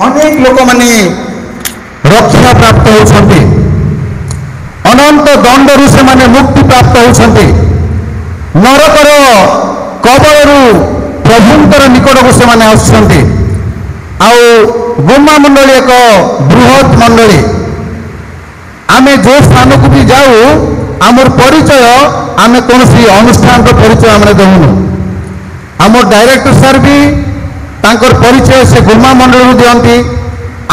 अनेक लोक माने रक्षा प्राप्त होती अनंत दंडरू से माने मुक्ति प्राप्त होती नरकर कबलू प्रभुंर निकट को से माने आसुंट आउ गुम्मा मंडली एक बृहत मंडली आमे जो स्थान को भी जाऊ आमर परिचय आमे कौन सी अनुष्ठान परिचय आम दौनु आमर डायरेक्टर सर भी तांकर परिचय से गुम्मा मंडल दियंती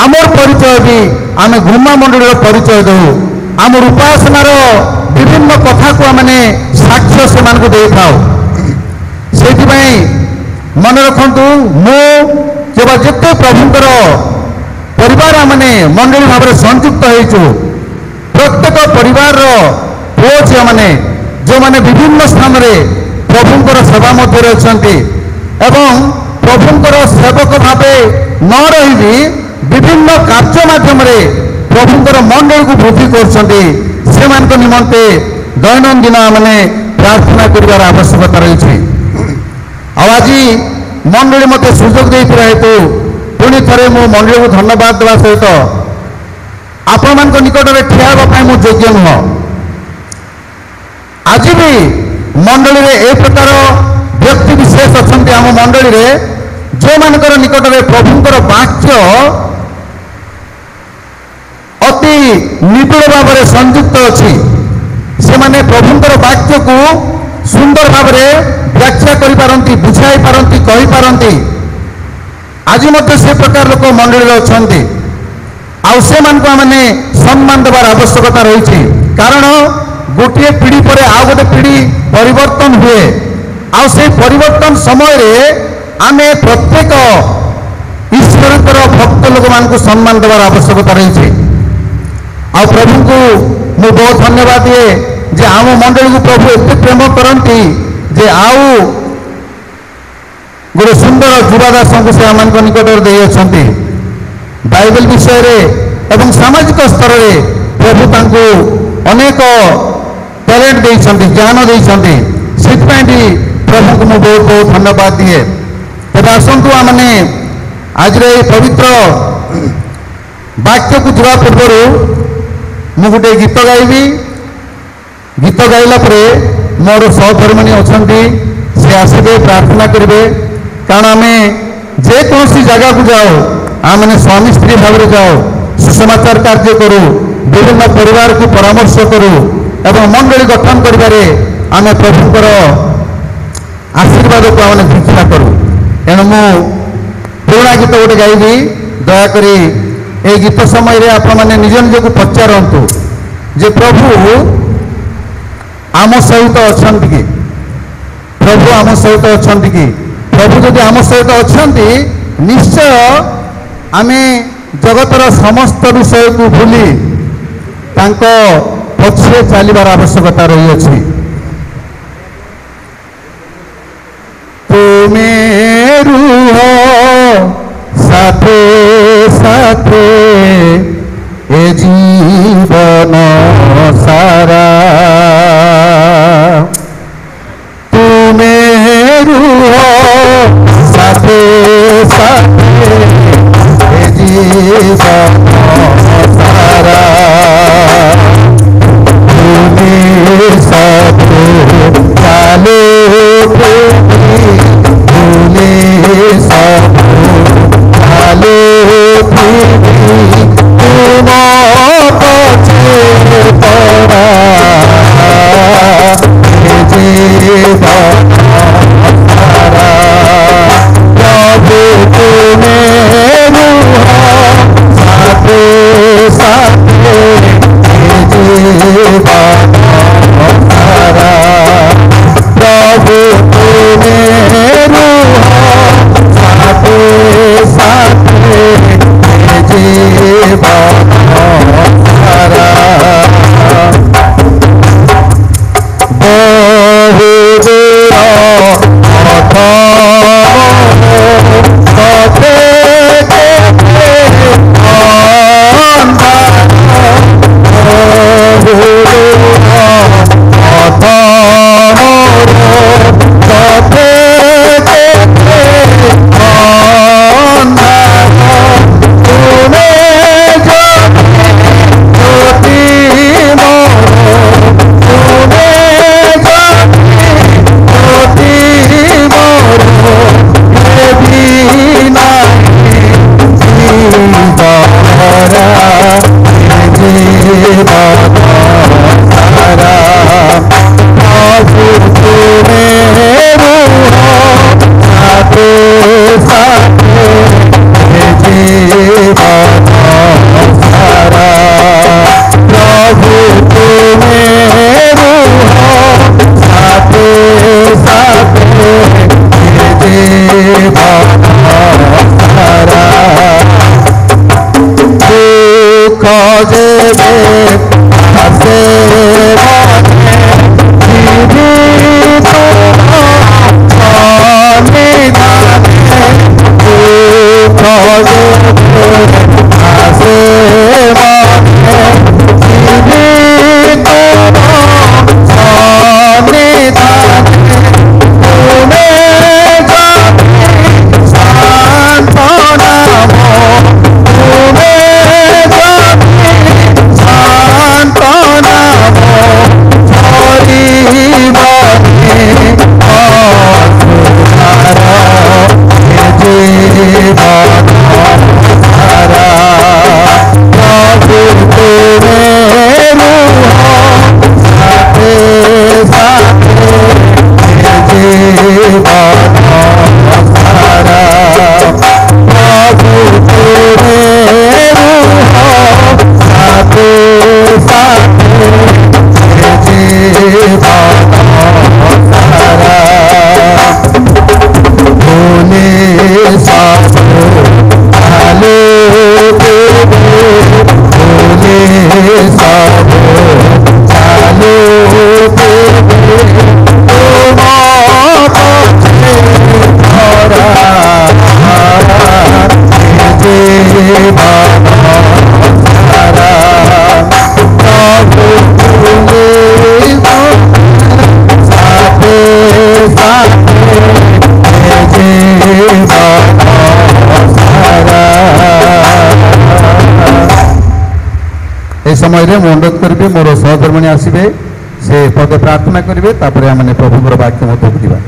आमर परिचय भी आमे गुम्मा मंडल परिचय दऊ आमर उपासनार विभिन्न कथा को आमने साक्ष्य से मान को दे थाओ से मन रखु मु जब जिते प्रभुंर परिवार आमने मंडली भाव में संयुक्त होइछु प्रत्येक परिवार पुओ झील मैंने जो मैंने विभिन्न स्थान में प्रभुंर सेवा मध्य अच्छा एवं प्रभुंर सेवक भाव न रही विभिन्न कार्य माध्यम प्रभुंर मंडल को वृद्धि कर निमंते दैनंदिन मैंने प्रार्थना कर आवश्यकता रही आज मंडली मत सुजोग देता हेतु पुणी थे मो मंडली को धन्यवाद देवा सहित आपण मान निकट में ठिया मुझे योग्य नुह आज भी मंडली में ए प्रकार व्यक्ति विशेष अच्छा आम मंडली में जो मानकर निकट में प्रभुंर वाक्य अति निबिड़ भाव में संयुक्त अच्छी से माने प्रभुंर वाक्य को सुंदर भाव में व्याख्या करि बुझाई पारती कहि पारती आज मत से प्रकार लोक मंडली अच्छा आउ से मैंने सम्मान देवार आवश्यकता रही कारण गोटे पीढ़ी पर आउ गोटे पीढ़ी परिवर्तन हुए आउ से परिवर्तन समय आमे प्रत्येक ईश्वर भक्त लोक मान को सम्मान देवार आवश्यकता रही आ प्रभु को मु बहुत धन्यवाद दिए जे आम मंडली को प्रभु एत प्रेम करती जे आउ गोटे सुंदर जुवादास को से आम निकट दे अच्छा बाइबल विषय रे एवं सामाजिक स्तर रे प्रभु तांको अनेक टैलेंट देइछन्ति ज्ञान देइछन्ति सिथपाई भी प्रभु को मु बहुत बहुत धन्यवाद दिए तब आसतु आमने आज रे पवित्र वाक्य को जवा पूर्व मु गोटे गीत गाइबी गीत गाइला परे मोर सहधर्मिणी अछन्ति से आसबे प्रार्थना करेंगे कारण आमे जे कौन जगह को जाओ आमने स्वामी स्त्री भाव में जाओ सुसमाचार कार्य करूँ विभिन्न परिवार को परामर्श करूँ एवं मंडली गठन करिबारे आमे प्रभुंर आशीर्वाद को आमने भिक्षा करूँ एणु मु पुराणा गीत गोटे गाइबी दयाकोरी ए गीत समय आपण मैंने निज निज को पचारतु जे प्रभु आम सहित अच्छा कि प्रभु आम सहित अच्छा कि प्रभु जदि आम सहित अच्छा निश्चय आमे जगतर समस्त विषय को भूली तांको पछे चलिबार आवश्यकता रही अछि तुमे रुह साथे साथे ए जीवन सारा तुमे रुह साथे साथे ए जीवन सारा तुमे साथे चालो तुमे साथे चालो तुम पछे पड़ा जीवन सारा प्रभु तुमे रुह साथे साथे जीवन सारा प्रभु तुमे रुह साथे साथे जीवन सारा बहु दूर যেবে আসে মনে জীবিত সন্নিধানে দুঃখ যেবে আসে মনে জীবিত সন্নিধানে তুমি যাবে সান্ত্বনা তুমি যাবে সান্ত্বনা পরিবনে অসুধার জীবন সারা প্রভু তুমি রূহ সাথে সাথে জীবন সারা প্রভু তুমি রূহ সাথে সাথে জীবন সারা ভুলে সব আলো দেবে ভুলে সব আলো দেবে তোমার পথে ধরা জীবন সারা প্রভু তুমি সাথে সাথে জীবন সারা। এই সময় মু অনুরোধ করবি মোর সহধর্মিণী আসবে সে পদে প্রার্থনা করবে তারপরে আমি প্রভুর বাক্য মধ্যে বুঝবা।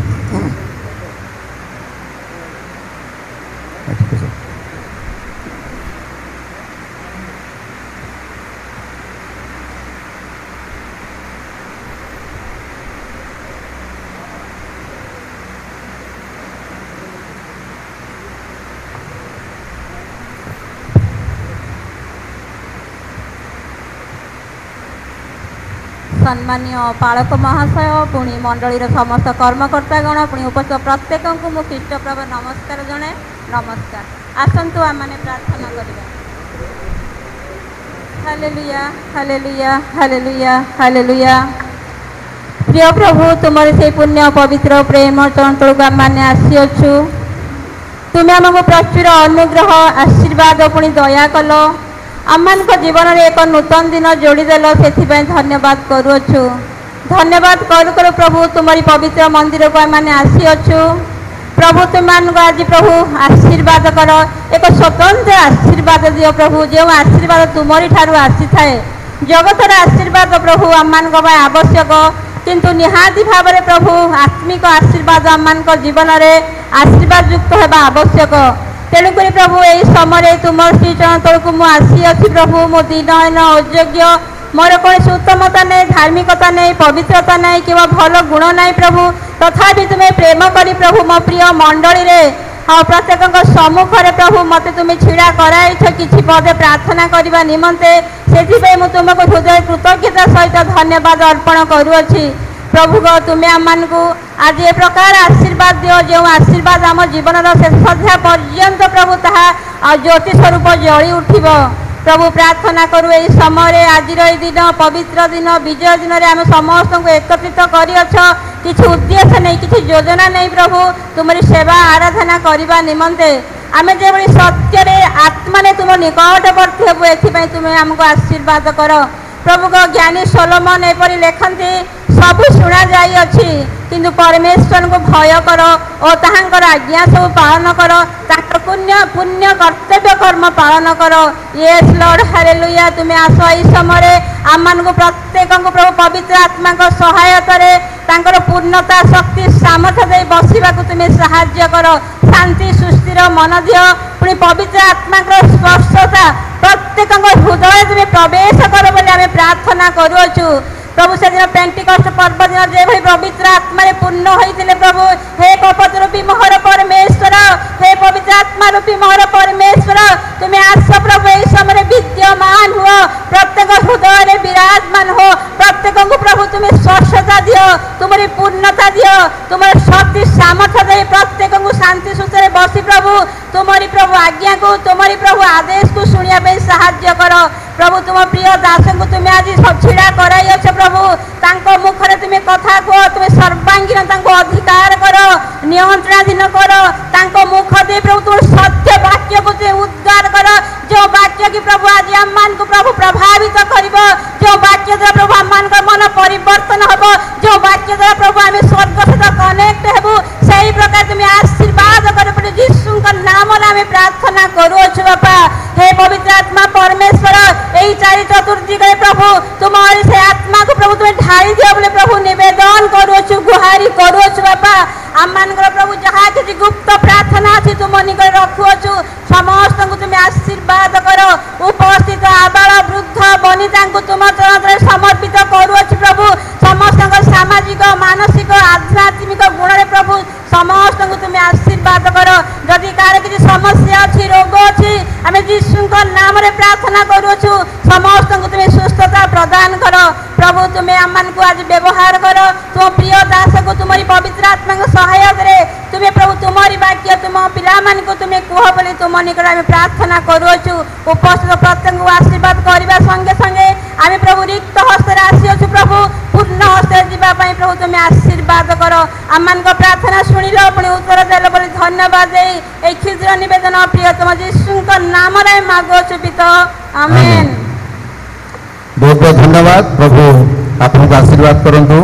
सम्मानीय पालक महाशय पुणी मंडलीर समस्त कर्मकर्तागण पुणी उपस्थित प्रत्येक को मु ख्रीष्टप्रभु नमस्कार जनाए। नमस्कार आसतु आम मैंने प्रार्थना करिबा। Hallelujah hallelujah hallelujah hallelujah. प्रिय प्रभु तुमर से पुण्य पवित्र प्रेम चरण तलक आम मैंने आसीअछु। तुम्हें आमको प्रचुर अनुग्रह आशीर्वाद पुणी दया कल आम जीवन में एक नूतन दिन जोड़ीदेल से धन्यवाद करुछु। धन्यवाद करू करू प्रभु तुम्हारी पवित्र मंदिर को आम मैंने आसीअछु। प्रभु तुम आज प्रभु आशीर्वाद कर एक स्वतंत्र आशीर्वाद दियो प्रभु जो आशीर्वाद तुमरी ठारू आसी थाए जगतर आशीर्वाद प्रभु आम आवश्यक किंतु निहाती भाव में प्रभु आत्मिक आशीर्वाद आम जीवन में आशीर्वाद युक्त होगा आवश्यक। तेणुक प्रभु यही समय तुम श्री चरण तलक मुसी अच्छी प्रभु मो दीनहीन अयोग्य मोर कौन उत्तमता नहीं धार्मिकता नहीं पवित्रता नहीं कि भल गुण नहीं प्रभु तथापि तुम्हें प्रेम करी प्रभु मो प्रिय मंडली रे प्रत्येक सम्मुख में प्रभु मत तुम्हें छिड़ा कराई किसी पदे प्रार्थना करने निमंते से तुमको हृदय कृतज्ञता सहित धन्यवाद अर्पण करुअछि। प्रभु तुम्हें आम को आज ए प्रकार आशीर्वाद दियो जो आशीर्वाद आम जीवन शेष पर्यंत प्रभु ता ज्योति स्वरूप जली उठिब। प्रभु प्रार्थना करू यही समय आज दिन पवित्र दिन विजय दिन में आम समस्त को एकत्रित कर किसी उद्देश्य नहीं किसी योजना नहीं प्रभु तुम्हारी सेवा आराधना करने निमंते आम जो सत्य आत्मा ने तुम निकटवर्ती हेबू एथि तुम्हें आमको आशीर्वाद कर। प्रभु को ज्ञानी सोलोमन एपरी लेखती सब शुणा जाइए किंतु परमेश्वर को भय कर और ताहांकर आज्ञा सब पालन कर पुण्य पुण्य कर्तव्य कर्म पालन कर। Yes Lord hallelujah. तुम्हें आस यही समय आम को प्रत्येक को प्रभु पवित्र आत्मा को सहायता तांकर पूर्णता शक्ति सामर्थ्य दे बसवा तुम्हें साहाय्य कर शांति सुस्थिर मन दियो पुणी पवित्र आत्मा स्पर्शता प्रत्येक हृदय तुम्हें प्रवेश कर बोली आम प्रार्थना करुछु। प्रभु से दिन पेंटिकस्ट पर्व दिन जो पवित्र आत्मा पूर्ण होते प्रभु हे कपट रूपी मोहर परमेश्वर हे पवित्र आत्मा रूपी मोहर परमेश्वर तुम्हें आस प्रभु यही समय विद्यमान हो प्रत्येक हृदय विराजमान हो प्रत्येक को प्रभु तुम्हें स्पर्शता दियो तुम्हारी पूर्णता दियो तुम्हारे शक्ति सामर्थ्य दे प्रत्येक को शांति सुखरे बसी प्रभु तुमरी प्रभु आज्ञा को तुमरी प्रभु आदेश को शुणिया साहाय्य कर प्रभु तुम प्रिय दास को तुम्हें आज छिड़ा कराई अछ प्रभु तांको मुखरे तुम्हें कथा कह तुम्हें सर्वांगीन तांको अधिकार कर नियंत्रणाधीन कर तांको मुख दे प्रभु तुम सत्य वाक्य को तुम्हें उद्गार कर जो वाक्य की प्रभु आज आम को प्रभु प्रभावित कर जो वाक्य द्वारा प्रभु आम मन परिवर्तन हम जो वाक्य द्वारा प्रभु आम स्वर्ग सहित कनेक्ट हेबू से प्रकार तुम्हें आशीर्वाद कर यीशु नाम आम प्रार्थना करुछु बापा हे पवित्र आत्मा परमेश्वर यही चारि चतुर्थी प्रभु तुम्हारी से आत्मा को प्रभु तुम्हें ढाई दियो बोले प्रभु निवेदन करुछु गुहारी करुछु बापा आम मान प्रभु जहाँ किसी गुप्त प्रार्थना अच्छी तुम निकट रखुछु समस्त को तुम्हें आशीर्वाद कर उपस्थित आबाल वृद्ध बनिता तुम चरण समर्पित करुछु प्रभु समस्त सामाजिक मानसिक आध्यात्मिक गुण प्रभु समस्त को तुम्हें आशीर्वाद कर जदि कार किसी समस्या अच्छी रोग अच्छी आम यीशु नाम प्रार्थना करुछु समस्त को तुम्हें सुस्थता प्रदान कर प्रभु तुम्हें आम को आज व्यवहार कर तुम प्रिय दास को तुम्हारी पवित्र आत्मा सहायक रे तुम्हें प्रभु तुम्हारी वाक्य तुम पिला मान को तुम्हें कह बोली तुम निकट आम प्रार्थना करुछु उपस्थित प्रत्येक को आशीर्वाद करने संगे संगे आम प्रभु रिक्त हस्त आसी प्रभु पूर्ण हस्त जावाई प्रभु तुम्हें आशीर्वाद कर आम प्रार्थना शुणिल पुणी उत्तर देल बोली धन्यवाद दे क्षुद्र निवेदन प्रिय तुम यीशु नाम मागुछु पिता आमेन। बहुत बहुत धन्यवाद प्रभु आपको आशीर्वाद करंतु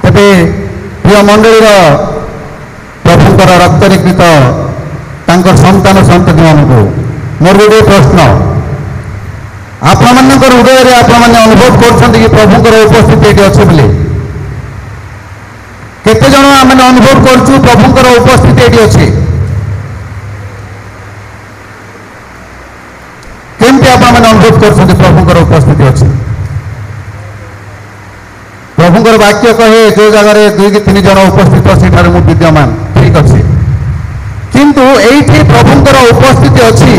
तेरे प्रिय मंडली प्रभुंकर रक्तरे कृत तांकर संतान संतति मानू मोर गोटे प्रश्न आपण मान हृदय आपण मैंने अनुभव कर प्रभुंकर उपस्थिति ये अच्छे बोले केते जन आम अनुभव करूँ प्रभुंकर उपस्थिति ये अच्छे केमती आपण मैंने अनुभव कर प्रभुंकर उपस्थिति अच्छे प्रभुंकर वाक्य कहे जो जगह 2 कि 3 जन उपस्थित सेठार मु विद्यमान ठीक अच्छे किंतु एठी प्रभुंकर उपस्थिति अच्छी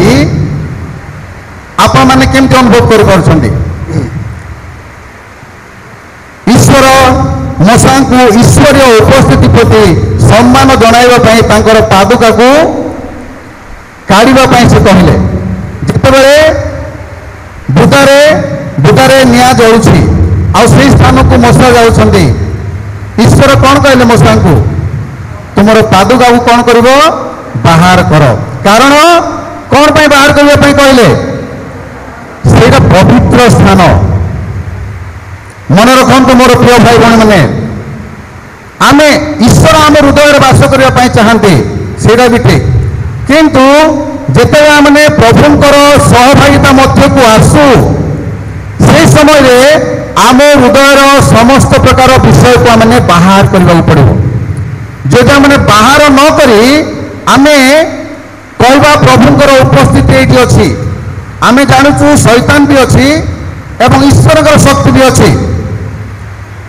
आपण मैंने केमती अनुभव कर ईश्वर मशा को ईश्वरीय उपस्थिति प्रति सम्मान जन पादुका को काढ़ापी से कहले जितेबले बुदारे निया जाऊँगी आई स्थान को मशा जाऊँगी ईश्वर कौन कहले मशा को तुम पादुका को कौन कर बाहर कर कारण कौन पर बाहर करने कहले से पवित्र स्थान मन रखु मोर प्रिय भाई भाई मैंने आम ईश्वर आम हृदय बास करने चाहते सेटा भी ठीक किंतु जिते मैंने प्रभुंकर सहभागिता मध्य को आसू से समय आम हृदय समस्त प्रकार विषय को आम बाहर करने पड़ो जो मैंने बाहर न करी आमे कहवा प्रभुंकर उपस्थिति ये अच्छी आमे जानूँ शैतान भी अच्छी एवं ईश्वर शक्ति भी अच्छी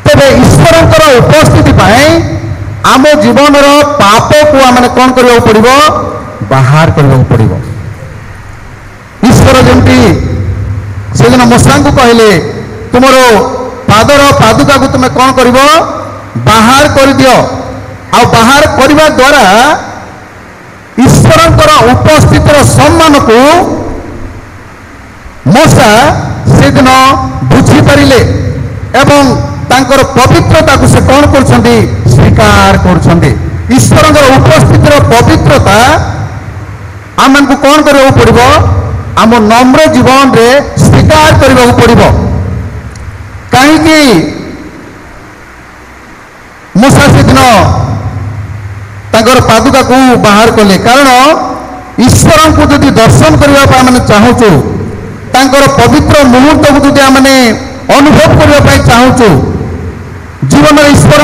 तेरे ईश्वर उपस्थिति आम जीवन पाप को आम कौन करने पड़ो बाहर करने पड़ो ईश्वर जमती से दिन मशा को कहले तुम पादर पादुका को तुम कौन कर बाहर कर दियो आ बाहर करने द्वारा ईश्वर उपस्थितिर सम्मान को मशा से दिन बुझी पारे एवं तांकर पवित्रता को से कौन कर स्वीकार कर ईश्वर उपस्थितिर पवित्रता आम को कौन करने पड़ो आम नम्र जीवन रे स्वीकार करने पड़ो कहीं मूसा से दिन पादुका को बाहर कले कारण ईश्वर को जदि दर्शन करने मैंने चाहूँ तांकर पवित्र मुहूर्त को जदि मैंने अनुभव करने चाहूँ जीवन में ईश्वर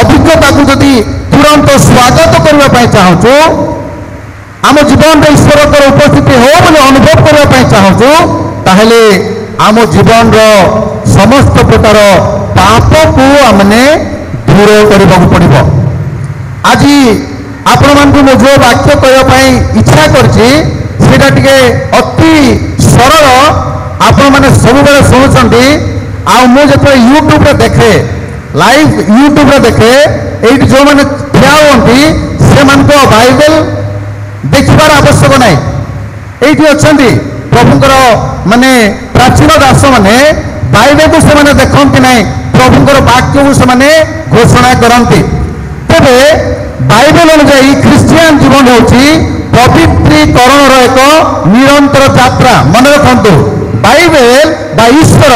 अभिज्ञता को जदि तुरंत स्वागत करने चाहूँ आम जीवन में ईश्वर उपस्थिति हो बोले अनुभव करने चाहूँ ताहले आम जीवन समस्त प्रकार पाप को आमने दूर करने पड़ो आज आपण मान जो वाक्य कहवाई इच्छा करती अति सरल आपण मैंने सब बेले शुणुंट आते यूट्यूब देखे लाइव यूट्यूब देखे ये जो मैंने ठिया हमें ସେମାନଙ୍କ ବାଇବେଲ ଦେଖିବାର ଆବଶ୍ୟକ ନାହିଁ। ଏଇଠି ଅଛନ୍ତି ପ୍ରଭୁଙ୍କର ମାନେ ପ୍ରାଚୀନ ଦାସମାନେ ବାଇବେଲକୁ ସେମାନେ ଦେଖନ୍ତି ନାହିଁ, ପ୍ରଭୁଙ୍କର ବାକ୍ୟକୁ ସେମାନେ ଘୋଷଣା କରନ୍ତି। ତେବେ ବାଇବେଲ ଅନୁଯାୟୀ ଖ୍ରୀଷ୍ଟିଆନ ଜୀବନ ହେଉଛି ପବିତ୍ରୀକରଣର ଏକ ନିରନ୍ତର ଯାତ୍ରା। ମନେ ରଖନ୍ତୁ, ବାଇବେଲ ବା ଈଶ୍ୱର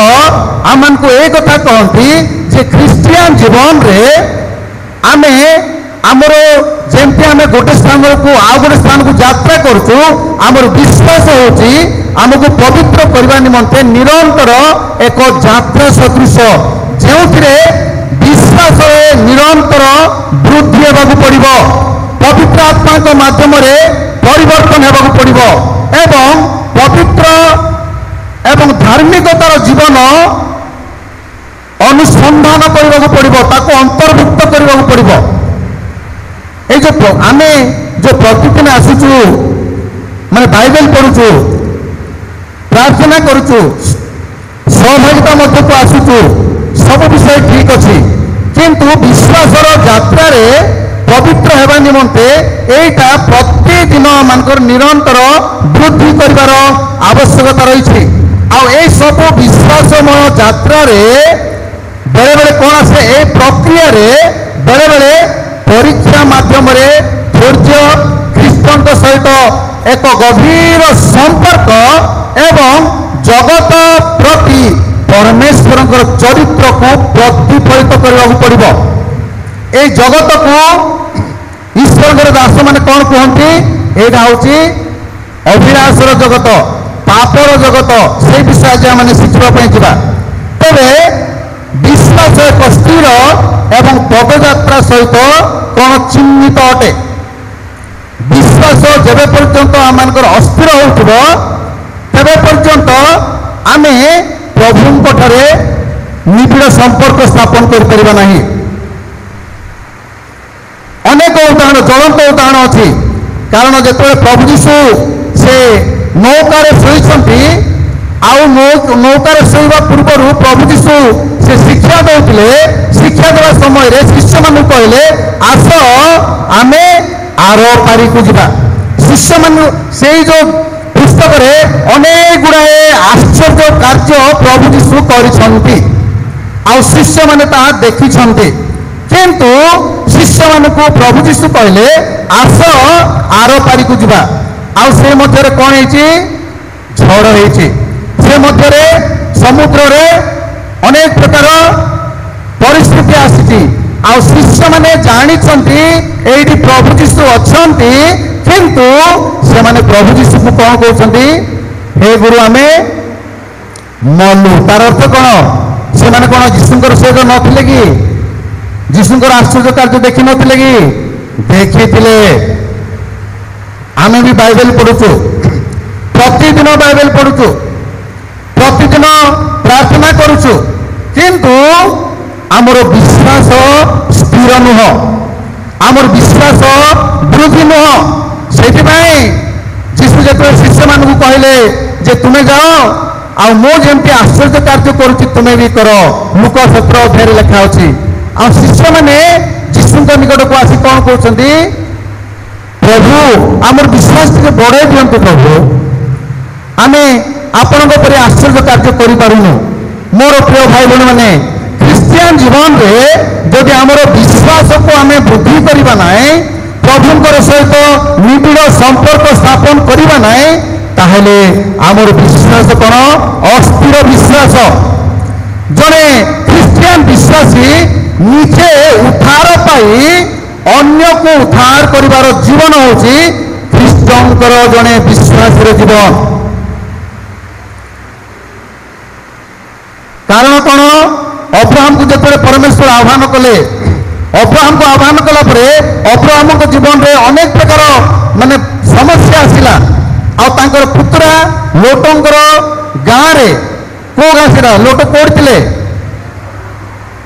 ଆମମାନଙ୍କୁ ଏ କଥା କହନ୍ତି ଯେ ଖ୍ରୀଷ୍ଟିଆନ ଜୀବନରେ ଆମେ ଆମର ଯେମିତି ଆମେ ଗୋଟେ ସ୍ଥାନକୁ ଆଉ ଗୋଟେ ସ୍ଥାନକୁ ଯାତ୍ରା କରୁଛୁ, ଆମର ବିଶ୍ୱାସ ହେଉଛି ଆମକୁ ପବିତ୍ର କରିବା ନିମନ୍ତେ ନିରନ୍ତର ଏକ ଯାତ୍ରା ସଦୃଶ, ଯେଉଁଥିରେ ବିଶ୍ୱାସରେ ନିରନ୍ତର ବୃଦ୍ଧି ହେବାକୁ ପଡ଼ିବ, ପବିତ୍ର ଆତ୍ମାଙ୍କ ମାଧ୍ୟମରେ ପରିବର୍ତ୍ତନ ହେବାକୁ ପଡ଼ିବ ଏବଂ ପବିତ୍ର ଏବଂ ଧାର୍ମିକତାର ଜୀବନ ଅନୁସନ୍ଧାନ କରିବାକୁ ପଡ଼ିବ, ତାକୁ ଅନ୍ତର୍ଭୁକ୍ତ କରିବାକୁ ପଡ଼ିବ। এই যে ଆମେ ଯେଉଁ ପ୍ରତିଦିନ ଆସୁଛୁ, ମାନେ ବାଇବେଲ ପଢୁଛୁ, ପ୍ରାର୍ଥନା କରୁଛୁ, ସହଭାଗିତା ମଧ୍ୟକୁ ଆସୁଛୁ, ସବୁ ବିଷୟ ଠିକ ଅଛି, କିନ୍ତୁ ବିଶ୍ୱାସର ଯାତ୍ରାରେ ପବିତ୍ର ହେବା ନିମନ୍ତେ ଏଇଟା ପ୍ରତିଦିନ ମାନଙ୍କର ନିରନ୍ତର ବୃଦ୍ଧି କରିବାର ଆବଶ୍ୟକତା ରହିଛି। ଆଉ এই ସବୁ ବିଶ୍ୱାସମୟ ଯାତ୍ରାରେ ବେଳେବେଳେ କ'ଣ ଆସେ, এই ପ୍ରକ୍ରିୟାରେ ବେଳେବେଳେ ପରୀକ୍ଷା ମାଧ୍ୟମରେ ଧୈର୍ଯ୍ୟ, ଖ୍ରୀଷ୍ଟଙ୍କ ସହିତ ଏକ ଗଭୀର ସମ୍ପର୍କ ଏବଂ ଜଗତ ପ୍ରତି ପରମେଶ୍ୱରଙ୍କର ଚରିତ୍ରକୁ ପ୍ରତିଫଳିତ କରିବାକୁ ପଡ଼ିବ। এই ଜଗତକୁ ଈଶ୍ୱରଙ୍କର ଦାସମାନେ କ'ଣ କୁହନ୍ତି, ଏଇଟା ହେଉଛି ଅଭିଳାଷର ଜଗତ, ପାପର ଜଗତ। ସେଇ ବିଷୟ ଆଜି ଆମେ ଶିଖିବା ପାଇଁ ଯିବା। ତେବେ ବିଶ୍ୱାସ ଏକ ସ୍ଥିର ଏବଂ ପଦଯାତ୍ରା ସହିତ କ'ଣ ଚିହ୍ନିତ ଅଟେ। ବିଶ୍ୱାସ ଯେବେ ପର୍ଯ୍ୟନ୍ତ ଆମମାନଙ୍କର ଅସ୍ଥିର ହେଉଥିବ, ତେବେ ପର୍ଯ୍ୟନ୍ତ ଆମେ ପ୍ରଭୁଙ୍କ ଠାରେ ନିବିଡ଼ ସମ୍ପର୍କ ସ୍ଥାପନ କରିପାରିବା ନାହିଁ। ଅନେକ ଉଦାହରଣ, ଜ୍ୱଳନ୍ତ ଉଦାହରଣ ଅଛି। କାରଣ ଯେତେବେଳେ ପ୍ରଭୁ ଯୀଶୁ ସେ ନୌକାରେ ଶୋଇଛନ୍ତି, ଆଉ ନୌକାରେ ଶୋଇବା ପୂର୍ବରୁ ପ୍ରଭୁ ଯୀଶୁ ସେ ଶିକ୍ଷା ଦେଉଥିଲେ, ଶିକ୍ଷା ଦେବା ସମୟରେ ଶିଷ୍ୟମାନଙ୍କୁ କହିଲେ, ଆସ ଆମେ ଆର ପାରିକୁ ଯିବା। ଶିଷ୍ୟମାନଙ୍କୁ ସେଇ ଯେଉଁ ପୁସ୍ତକରେ ଅନେକ ଗୁଡ଼ାଏ ଆଶ୍ଚର୍ଯ୍ୟ କାର୍ଯ୍ୟ ପ୍ରଭୁ ଯୀଶୁ କରିଛନ୍ତି, ଆଉ ଶିଷ୍ୟମାନେ ତାହା ଦେଖିଛନ୍ତି। କିନ୍ତୁ ଶିଷ୍ୟମାନଙ୍କୁ ପ୍ରଭୁ ଯୀଶୁ କହିଲେ, ଆସ ଆର ପାରିକୁ ଯିବା। ଆଉ ସେ ମଧ୍ୟରେ କ'ଣ ହେଇଛି, ଝଡ଼ ହେଇଛି। ସେ ମଧ୍ୟରେ ସମୁଦ୍ରରେ ଅନେକ ପ୍ରକାର ପରିସ୍ଥିତି ଆସିଛି। ଆଉ ଶିଷ୍ୟମାନେ ଜାଣିଛନ୍ତି ଏଇଠି ପ୍ରଭୁ ଯୀଶୁ ଅଛନ୍ତି, କିନ୍ତୁ ସେମାନେ ପ୍ରଭୁ ଯୀଶୁକୁ କ'ଣ କହୁଛନ୍ତି, ହେ ଗୁରୁ ଆମେ ମଲୁ। ତାର ଅର୍ଥ କ'ଣ, ସେମାନେ କ'ଣ ଯୀଶୁଙ୍କର ସହିତ ନଥିଲେ କି, ଯୀଶୁଙ୍କର ଆଶ୍ଚର୍ଯ୍ୟ କାର୍ଯ୍ୟ ଦେଖିନଥିଲେ କି, ଦେଖିଥିଲେ। ଆମେ ବି ବାଇବେଲ ପଢୁଛୁ, ପ୍ରତିଦିନ ବାଇବେଲ ପଢୁଛୁ, ପ୍ରତିଦିନ ପ୍ରାର୍ଥନା କରୁଛୁ, କିନ୍ତୁ ଆମର ବିଶ୍ୱାସ ସ୍ଥିର ନୁହଁ, ଆମର ବିଶ୍ୱାସ ବୃଦ୍ଧି ନୁହଁ। ସେଇଥିପାଇଁ ଯୀଶୁ ଯେତେବେଳେ ଶିଷ୍ୟମାନଙ୍କୁ କହିଲେ ଯେ ତୁମେ ଯାଅ, ଆଉ ମୁଁ ଯେମିତି ଆଶ୍ଚର୍ଯ୍ୟ କାର୍ଯ୍ୟ କରୁଛି ତୁମେ ବି କର, ଲୁକ 17 ଅଧ୍ୟାୟରେ ଲେଖା ଅଛି। ଆଉ ଶିଷ୍ୟମାନେ ଯୀଶୁଙ୍କ ନିକଟକୁ ଆସି କ'ଣ କହୁଛନ୍ତି, ପ୍ରଭୁ ଆମର ବିଶ୍ୱାସ ଟିକେ ବଢ଼େଇ ଦିଅନ୍ତୁ ପ୍ରଭୁ, ଆମେ ଆପଣଙ୍କ ପରି ଆଶ୍ଚର୍ଯ୍ୟ କାର୍ଯ୍ୟ କରିପାରୁନୁ। ମୋର ପ୍ରିୟ ଭାଇ ଭଉଣୀମାନେ, ଖ୍ରୀଷ୍ଟିଆନ ଜୀବନରେ ଯଦି ଆମର ବିଶ୍ୱାସକୁ ଆମେ ବୃଦ୍ଧି କରିବା ନାହିଁ, ପ୍ରଭୁଙ୍କର ସହିତ ନିବିଡ଼ ସମ୍ପର୍କ ସ୍ଥାପନ କରିବା ନାହିଁ, ତାହେଲେ ଆମର ବିଶ୍ୱାସ କ'ଣ, ଅସ୍ଥିର ବିଶ୍ୱାସ। ଜଣେ ଖ୍ରୀଷ୍ଟିଆନ ବିଶ୍ୱାସୀ ନିଜେ ଉଦ୍ଧାର ପାଇ ଅନ୍ୟକୁ ଉଦ୍ଧାର କରିବାର ଜୀବନ ହେଉଛି ଖ୍ରୀଷ୍ଟଙ୍କର ଜଣେ ବିଶ୍ୱାସୀର ଜୀବନ। କାରଣ କ'ଣ, ଅବ୍ରାହମକୁ ଯେତେବେଳେ ପରମେଶ୍ୱର ଆହ୍ୱାନ କଲେ, ଅବ୍ରାହମକୁ ଆହ୍ୱାନ କଲା ପରେ ଅବ୍ରାହମଙ୍କ ଜୀବନରେ ଅନେକ ପ୍ରକାର ମାନେ ସମସ୍ୟା ଆସିଲା। ଆଉ ତାଙ୍କର ପୁତୁରା ଲୋଟଙ୍କର ଗାଁରେ, କୋଉ ଗାଁ ସେଟା, ଲୋଟ କୋଉଠି ଥିଲେ,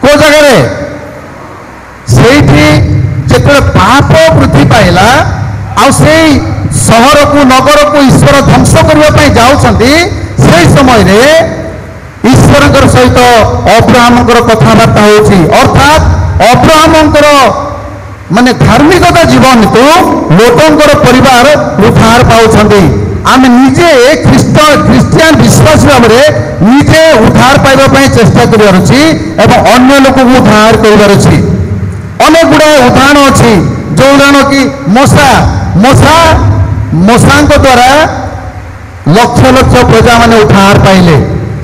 କୋଉ ଜାଗାରେ, ସେଇଠି ଯେତେବେଳେ ପାପ ବୃଦ୍ଧି ପାଇଲା, ଆଉ ସେଇ ସହରକୁ ନଗରକୁ ଈଶ୍ୱର ଧ୍ୱଂସ କରିବା ପାଇଁ ଯାଉଛନ୍ତି, ସେଇ ସମୟରେ ଈଶ୍ୱରଙ୍କର ସହିତ ଅବ୍ରାହମଙ୍କର କଥାବାର୍ତ୍ତା ହେଉଛି। ଅର୍ଥାତ୍ ଅବ୍ରାହମଙ୍କର ମାନେ ଧାର୍ମିକତା ଜୀବନକୁ ଲୋକଙ୍କର ପରିବାର ଉଦ୍ଧାର ପାଉଛନ୍ତି। ଆମେ ନିଜେ ଖ୍ରୀଷ୍ଟିଆନ ବିଶ୍ୱାସୀ ଭାବରେ ନିଜେ ଉଦ୍ଧାର ପାଇବା ପାଇଁ ଚେଷ୍ଟା କରିବାର ଅଛି ଏବଂ ଅନ୍ୟ ଲୋକଙ୍କୁ ଉଦ୍ଧାର କରିବାର ଅଛି। ଅନେକ ଗୁଡ଼ାଏ ଉଦାହରଣ ଅଛି, ଯେଉଁ ଉଦାହରଣ କି ମଶାଙ୍କ ଦ୍ୱାରା ଲକ୍ଷ ଲକ୍ଷ ପ୍ରଜାମାନେ ଉଦ୍ଧାର ପାଇଲେ।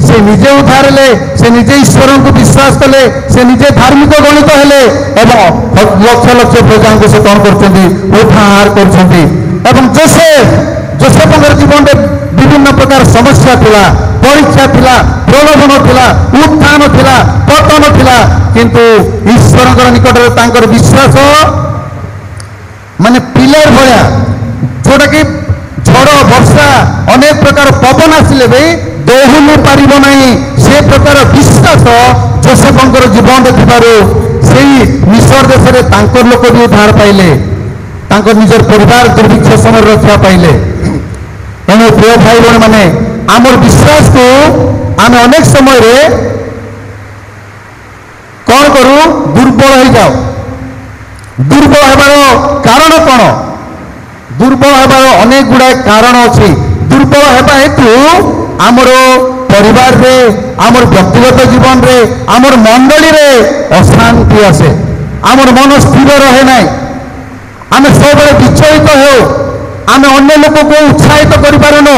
ସେ ନିଜେ ଉଦ୍ଧାର ହେଲେ, ସେ ନିଜେ ଈଶ୍ୱରଙ୍କୁ ବିଶ୍ୱାସ କଲେ, ସେ ନିଜେ ଧାର୍ମିକ ଗଣିତ ହେଲେ ଏବଂ ଲକ୍ଷ ଲକ୍ଷ ପ୍ରଜାଙ୍କୁ ସେ କ'ଣ କରୁଛନ୍ତି? ଉଦ୍ଧାର କରୁଛନ୍ତି। ଏବଂ ଯୋସେଫଙ୍କର ଜୀବନରେ ବିଭିନ୍ନ ପ୍ରକାର ସମସ୍ୟା ଥିଲା, ପରୀକ୍ଷା ଥିଲା, ପ୍ରଲୋଭନ ଥିଲା, ଉତ୍ଥାନ ଥିଲା, ପତନ ଥିଲା, କିନ୍ତୁ ଈଶ୍ୱରଙ୍କର ନିକଟରେ ତାଙ୍କର ବିଶ୍ୱାସ ମାନେ ପିଲର ଭଳିଆ, ଯୋଉଟାକି ଝଡ଼ ବର୍ଷା ଅନେକ ପ୍ରକାର ପବନ ଆସିଲେ ବି ଦୋହଲି ପାରିବ ନାହିଁ, ସେ ପ୍ରକାର ବିଶ୍ୱାସ ଯୋସେଫଙ୍କର ଜୀବନରେ ଥିବାରୁ ସେଇ ମିଶର ଦେଶରେ ତାଙ୍କର ଲୋକ ବି ଉଦ୍ଧାର ପାଇଲେ, ତାଙ୍କର ନିଜର ପରିବାର ଦୁର୍ଭିକ୍ଷ ସମୟରେ ରକ୍ଷା ପାଇଲେ। ତେଣୁ ପ୍ରିୟ ଭାଇ ଭଉଣୀମାନେ, ଆମର ବିଶ୍ୱାସକୁ ଆମେ ଅନେକ ସମୟରେ କ'ଣ କରୁ? ଦୁର୍ବଳ ହେଇଯାଉ। ଦୁର୍ବଳ ହେବାର କାରଣ କ'ଣ? ଦୁର୍ବଳ ହେବାର ଅନେକ ଗୁଡ଼ାଏ କାରଣ ଅଛି। ଦୁର୍ବଳ ହେବା ହେତୁ ଆମର ପରିବାରରେ, ଆମର ବ୍ୟକ୍ତିଗତ ଜୀବନରେ, ଆମର ମଣ୍ଡଳୀରେ ଅଶାନ୍ତି ଆସେ, ଆମର ମନ ସ୍ଥିର ରହେ ନାହିଁ, ଆମେ ସବୁବେଳେ ବିଚଳିତ ହେଉ, ଆମେ ଅନ୍ୟ ଲୋକକୁ ଉତ୍ସାହିତ କରିପାରୁନୁ,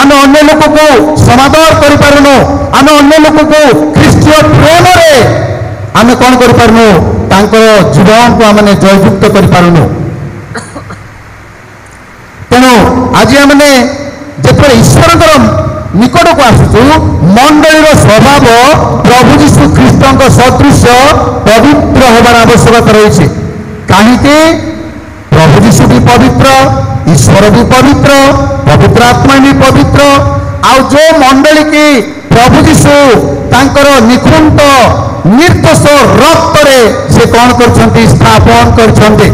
ଆମେ ଅନ୍ୟ ଲୋକକୁ ସମାଦର କରିପାରୁନୁ, ଆମେ ଅନ୍ୟ ଲୋକକୁ ଖ୍ରୀଷ୍ଟୀୟ ପ୍ରେମରେ ଆମେ କ'ଣ କରିପାରୁନୁ? ତାଙ୍କର ଜୀବନକୁ ଆମେ ଜୟଯୁକ୍ତ କରିପାରୁନୁ। ତେଣୁ ଆଜି ଆମେ ଯେତେବେଳେ ଈଶ୍ୱରଙ୍କର ନିକଟକୁ ଆସୁଛୁ, ମଣ୍ଡଳୀର ସ୍ୱଭାବ ପ୍ରଭୁ ଯୀଶୁ ଖ୍ରୀଷ୍ଟଙ୍କ ସଦୃଶ ପବିତ୍ର ହେବାର ଆବଶ୍ୟକତା ରହିଛି। କାହିଁକି? ପ୍ରଭୁ ଯୀଶୁ ବି ପବିତ୍ର, ଈଶ୍ୱର ବି ପବିତ୍ର, ପବିତ୍ର ଆତ୍ମା ବି ପବିତ୍ର। ଆଉ ଯେଉଁ ମଣ୍ଡଳୀ କି ପ୍ରଭୁ ଯୀଶୁ ତାଙ୍କର ନିଖୁଣ୍ଟ ନିର୍ଦ୍ଦୋଷ ରକ୍ତରେ ସେ କ'ଣ କରିଛନ୍ତି? ସ୍ଥାପନ କରିଛନ୍ତି।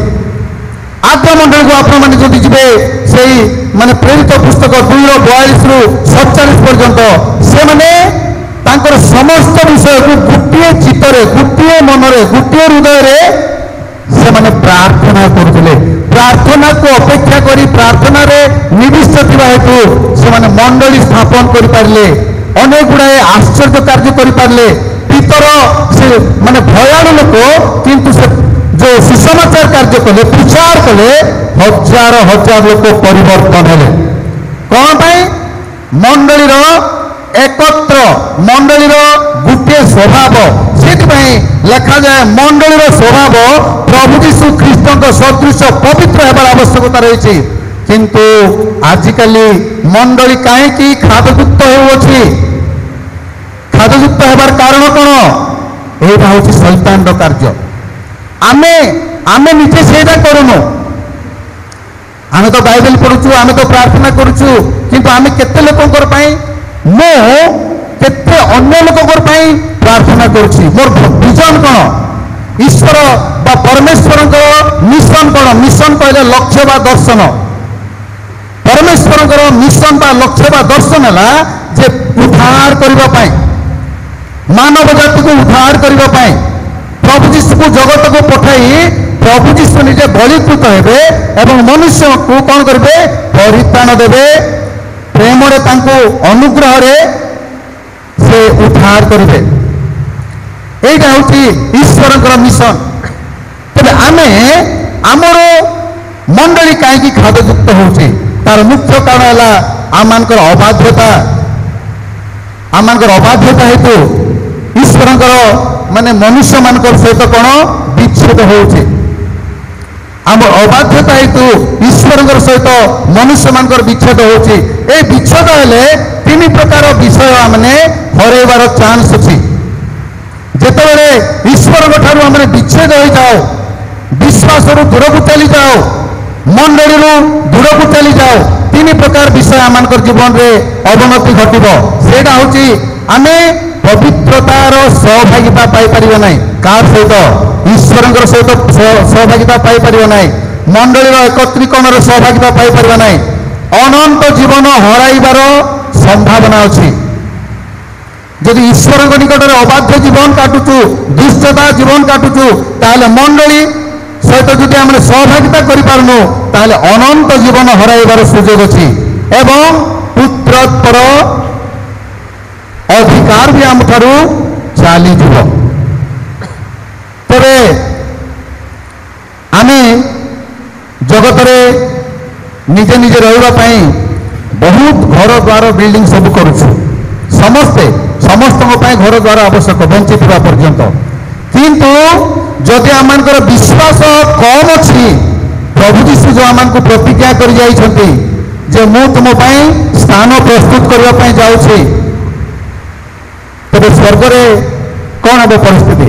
ଆଦ୍ୟ ମଣ୍ଡଳୀକୁ ଆପଣମାନେ ଯଦି ଯିବେ, ସେଇ ମାନେ ପ୍ରେରିତ ପୁସ୍ତକ 2:42-47 ପର୍ଯ୍ୟନ୍ତ, ସେମାନେ ତାଙ୍କର ସମସ୍ତ ବିଷୟକୁ ଗୋଟିଏ ଚିତ୍ତରେ, ଗୋଟିଏ ମନରେ, ଗୋଟିଏ ହୃଦୟରେ ସେମାନେ ପ୍ରାର୍ଥନା କରୁଥିଲେ। ପ୍ରାର୍ଥନାକୁ ଅପେକ୍ଷା କରି ପ୍ରାର୍ଥନାରେ ନିବିଷ୍ଟ ଥିବା ହେତୁ ସେମାନେ ମଣ୍ଡଳୀ ସ୍ଥାପନ କରିପାରିଲେ, ଅନେକ ଗୁଡ଼ାଏ ଆଶ୍ଚର୍ଯ୍ୟ କାର୍ଯ୍ୟ କରିପାରିଲେ। ପିତର ସେ ମାନେ ଭୟାଳୁ ଲୋକ, କିନ୍ତୁ ସେ ଯେଉଁ ସୁସମାଚାର କାର୍ଯ୍ୟ କଲେ, ପ୍ରଚାର କଲେ, ହଜାର ହଜାର ଲୋକ ପରିବର୍ତ୍ତନ ହେଲେ। କ'ଣ ପାଇଁ? ମଣ୍ଡଳୀର ଏକତ୍ର, ମଣ୍ଡଳୀର ଗୋଟିଏ ସ୍ୱଭାବ। ସେଥିପାଇଁ ଲେଖାଯାଏ ମଣ୍ଡଳୀର ସ୍ୱଭାବ ପ୍ରଭୁ ଯୀଶୁ ଖ୍ରୀଷ୍ଟଙ୍କ ସଦୃଶ ପବିତ୍ର ହେବାର ଆବଶ୍ୟକତା ରହିଛି। କିନ୍ତୁ ଆଜିକାଲି ମଣ୍ଡଳୀ କାହିଁକି ଖାଦଯୁକ୍ତ ହେଉଅଛି? ଖାଦଯୁକ୍ତ ହେବାର କାରଣ କ'ଣ? ଏଇଟା ହେଉଛି ଶୈତାନର କାର୍ଯ୍ୟ। ଆମେ ନିଜେ ସେଇଟା କରୁନୁ। ଆମେ ତ ବାଇବେଲ ପଢୁଛୁ, ଆମେ ତ ପ୍ରାର୍ଥନା କରୁଛୁ, କିନ୍ତୁ ଆମେ କେତେ ଲୋକଙ୍କର ପାଇଁ, ମୁଁ କେତେ ଅନ୍ୟ ଲୋକଙ୍କର ପାଇଁ ପ୍ରାର୍ଥନା କରୁଛି? ମୋର ଭିଜନ କ'ଣ? ଈଶ୍ୱର ବା ପରମେଶ୍ୱରଙ୍କର ମିଶନ କ'ଣ? ମିଶନ କହିଲେ ଲକ୍ଷ୍ୟ ବା ଦର୍ଶନ। ପରମେଶ୍ୱରଙ୍କର ମିଶନ ବା ଲକ୍ଷ୍ୟ ବା ଦର୍ଶନ ହେଲା ଯେ ଉଦ୍ଧାର କରିବା ପାଇଁ, ମାନବ ଜାତିକୁ ଉଦ୍ଧାର କରିବା ପାଇଁ ପ୍ରଭୁ ଯୀଶୁକୁ ଜଗତକୁ ପଠାଇ ପ୍ରଭୁ ଯୀଶୁ ନିଜେ ବଳିକୃତ ହେବେ ଏବଂ ମନୁଷ୍ୟକୁ କ'ଣ କରିବେ? ପରିତ୍ରାଣ ଦେବେ, ପ୍ରେମରେ ତାଙ୍କୁ ଅନୁଗ୍ରହରେ ସେ ଉଦ୍ଧାର କରିବେ। এইটা হচ্ছে ঈশ্বরଙ୍କର ମିଶନ। ତେବେ ଆମେ ଆମର ମଣ୍ଡଳୀ କାହିଁକି ଖାଦଯୁକ୍ତ ହେଉଛି? ତାର ମୁଖ୍ୟ କାରଣ ହେଲା ଆମମାନଙ୍କର ଅବାଧ୍ୟତା ହେତୁ ଈଶ୍ୱରଙ୍କର ମାନେ ମନୁଷ୍ୟମାନଙ୍କର ସହିତ କ'ଣ ବିଚ୍ଛେଦ ହେଉଛି। ଆମ ଅବାଧ୍ୟତା ହେତୁ ଈଶ୍ୱରଙ୍କର ସହିତ ମନୁଷ୍ୟମାନଙ୍କର ବିଚ୍ଛେଦ ହେଉଛି। এই ବିଚ୍ଛେଦ ହେଲେ ତିନି ପ୍ରକାର ବିଷୟ ଆମେ ହରାଇବାର ଚାନ୍ସ ଅଛି। ଯେତେବେଳେ ଈଶ୍ୱରଙ୍କ ଠାରୁ ଆମେ ବିଚ୍ଛେଦ ହୋଇଯାଉ, ବିଶ୍ୱାସରୁ ଦୂରକୁ ଚାଲିଯାଉ, ମଣ୍ଡଳୀରୁ ଦୂରକୁ ଚାଲିଯାଉ, ତିନି ପ୍ରକାର ବିଷୟ ଆମମାନଙ୍କର ଜୀବନରେ ଅବନତି ଘଟିବ। ସେଇଟା ହେଉଛି ଆମେ ପବିତ୍ରତାର ସହଭାଗିତା ପାଇପାରିବ ନାହିଁ। କାହାର ସହିତ? ଈଶ୍ୱରଙ୍କର ସହିତ ସହଭାଗିତା ପାଇପାରିବ ନାହିଁ। ମଣ୍ଡଳୀର ଏକତ୍ରୀକରଣର ସହଭାଗିତା ପାଇପାରିବ ନାହିଁ। ଅନନ୍ତ ଜୀବନ ହରାଇବାର ସମ୍ଭାବନା ଅଛି। ଯଦି ଈଶ୍ୱରଙ୍କ ନିକଟରେ ଅବାଧ୍ୟ ଜୀବନ କାଟୁଛୁ, ଦୁଷ୍ଟତା ଜୀବନ କାଟୁଛୁ, ତାହେଲେ ମଣ୍ଡଳୀ সহিত যদি আমরা সহভাগিতা করিপারুনু তাহলে অনন্ত জীবন হরাইবার সুযোগ ଅଛି এবং পুত্ରୋତ୍ତର ଅଧିକାର ବି ଆମଠାରୁ ଚାଲିଯିବ। ତେବେ ଆମେ ଜଗତରେ ନିଜେ ନିଜେ ରହିବା ପାଇଁ ବହୁତ ଘର ଦ୍ୱାର ବିଲ୍ଡିଂ ସବୁ କରୁଛୁ। ସମସ୍ତଙ୍କ ପାଇଁ ଘର ଦ୍ୱାର ଆବଶ୍ୟକ ବଞ୍ଚିଥିବା ପର୍ଯ୍ୟନ୍ତ। କିନ୍ତୁ ଯଦି ଆମମାନଙ୍କର ବିଶ୍ୱାସ କମ୍ ଅଛି, ପ୍ରଭୁ ଯୀଶୁ ଯେଉଁ ଆମମାନଙ୍କୁ ପ୍ରତିଜ୍ଞା କରି ଯାଇଛନ୍ତି ଯେ ମୁଁ ତୁମ ପାଇଁ ସ୍ଥାନ ପ୍ରସ୍ତୁତ କରିବା ପାଇଁ ଯାଉଛି, ତେବେ ସ୍ୱର୍ଗରେ କ'ଣ ହେବ ପରିସ୍ଥିତି?